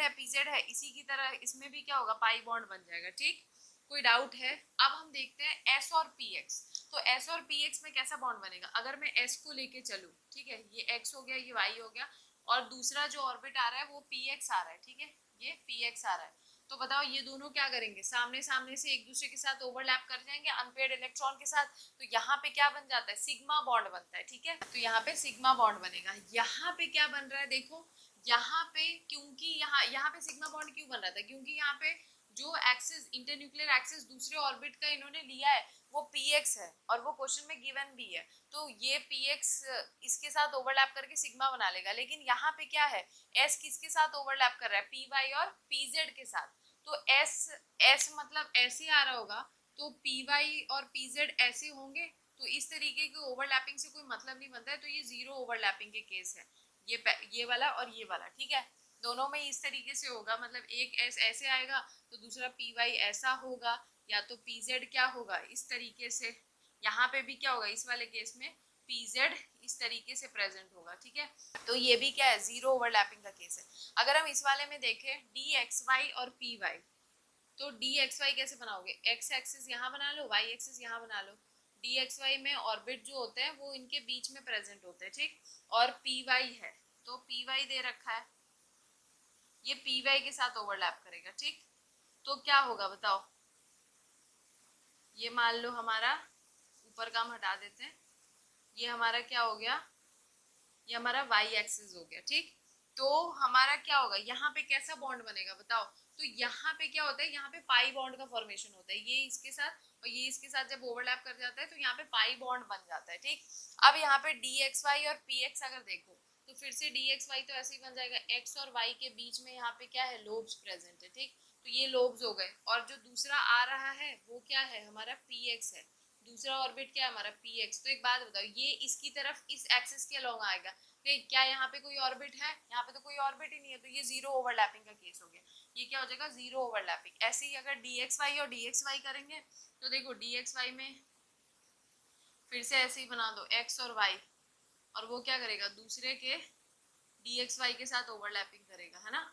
Speaker 1: है, इसी की तरह इसमें भी क्या होगा, पाई बॉन्ड बन जाएगा, ठीक। कोई डाउट है। अब हम देखते हैं एस और पी एक्स। तो एस और पी एक्स में कैसा बॉन्ड बनेगा, अगर मैं एस को लेके चलूँ, ठीक है, ये एक्स हो गया, ये वाई हो गया, और दूसरा जो ऑर्बिट आ रहा है वो पी एक्स आ रहा है, ठीक है, ये पी एक्स आ रहा है। तो बताओ ये दोनों क्या करेंगे, सामने सामने से एक दूसरे के साथ ओवरलैप कर जाएंगे अनपेयर्ड इलेक्ट्रॉन के साथ। तो यहाँ पे क्या बन जाता है, सिग्मा बॉन्ड बनता है, ठीक है। तो यहाँ पे सिग्मा बॉन्ड बनेगा। यहाँ पे क्या बन रहा है देखो, यहाँ पे क्योंकि यहाँ पे सिग्मा बॉन्ड क्यों बन रहा था, क्योंकि यहाँ पे जो एक्सिस इंटरन्यूक्लियर एक्सिस दूसरे ऑर्बिट का इन्होंने लिया है वो px है, और वो क्वेश्चन में गिवन भी है। तो ये px इसके साथ ओवरलैप करके सिग्मा बना लेगा। लेकिन यहाँ पे क्या है, s किसके साथ ओवरलैप कर रहा है, py और pz के साथ। तो s मतलब ऐसे आ रहा होगा, तो py और pz ऐसे होंगे। तो इस तरीके की ओवरलैपिंग से कोई मतलब नहीं बनता है, तो ये जीरो ओवरलैपिंग के केस है, ये वाला और ये वाला, ठीक है। दोनों में इस तरीके से होगा, मतलब एक एस ऐसे आएगा तो दूसरा पी वाई ऐसा होगा, या तो पी जेड क्या होगा इस तरीके से। यहाँ पे भी क्या होगा, इस वाले केस में PZ इस तरीके से प्रेजेंट होगा, ठीक है। तो ये भी क्या है, जीरो ओवरलैपिंग का केस है। अगर हम इस वाले में देखें DXY और PY, तो DXY कैसे बनाओगे, x एक्सिस यहाँ बना लो, y एक्सिस यहाँ बना लो। DXY में ऑर्बिट जो होते हैं वो इनके बीच में प्रेजेंट होते हैं, ठीक। और PY है, तो PY दे रखा है, ये PY के साथ ओवरलैप करेगा, ठीक। तो क्या होगा बताओ, ये मान लो हमारा ऊपर का हम हटा देते हैं, ये हमारा क्या हो गया, ये हमारा y एक्सिस हो गया, ठीक। तो हमारा क्या होगा, यहाँ पे कैसा बॉन्ड बनेगा बताओ। तो यहाँ पे क्या होता है, यहाँ पे पाई बॉन्ड का फॉर्मेशन होता है, ये इसके साथ और ये इसके साथ जब ओवरलैप कर जाता है तो यहाँ पे पाई बॉन्ड बन जाता है, ठीक। अब यहाँ पे DXY और PX अगर देखो तो फिर से DXY तो ऐसे ही बन जाएगा, x और y के बीच में यहाँ पे क्या है, लोब्स प्रेजेंट है, ठीक। तो ये लोब्स हो गए, और जो दूसरा आ रहा है वो क्या है, हमारा PX है। दूसरा ऑर्बिट क्या है हमारा, PX। तो एक बात बताओ, ये इसकी तरफ इस एक्सिस के अलोंग आएगा, क्या यहाँ पे कोई ऑर्बिट है, यहाँ पे तो कोई ऑर्बिट ही नहीं है, तो ये जीरो ओवरलैपिंग का केस हो गया। ये क्या हो जाएगा, जीरो ओवरलैपिंग। ऐसे ही अगर DXY और DXY करेंगे तो देखो DXY में फिर से ऐसे ही बना दो x और y, और वो क्या करेगा, दूसरे के DXY के साथ ओवरलैपिंग करेगा, है ना।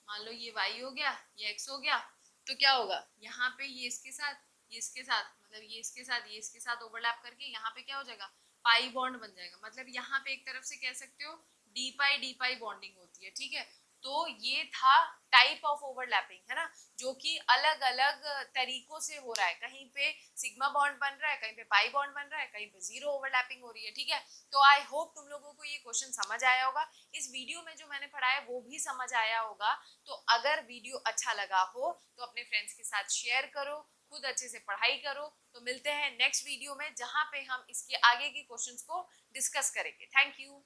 Speaker 1: मान लो ये y हो गया, ये x हो गया, तो क्या होगा, यहाँ पे ये इसके साथ, ये इसके साथ, मतलब ये इसके साथ, ये इसके साथ ओवरलैप करके यहाँ पे क्या हो जाएगा, पाई बॉन्ड बन जाएगा। मतलब यहाँ पे एक तरफ से कह सकते हो डी पाई बॉन्डिंग होती है, ठीक है। तो ये था टाइप ऑफ ओवरलैपिंग, है ना, जो कि अलग अलग तरीकों से हो रहा है। कहीं पे सिग्मा बॉन्ड बन रहा है, कहीं पे पाई बॉन्ड बन रहा है, कहीं पे जीरो ओवरलैपिंग हो रही है, ठीक है। तो आई होप तुम लोगों को ये क्वेश्चन समझ आया होगा, इस वीडियो में जो मैंने पढ़ाया वो भी समझ आया होगा। तो अगर वीडियो अच्छा लगा हो तो अपने फ्रेंड्स के साथ शेयर करो, खुद अच्छे से पढ़ाई करो। तो मिलते हैं नेक्स्ट वीडियो में, जहां पे हम इसके आगे के क्वेश्चंस को डिस्कस करेंगे। Thank you.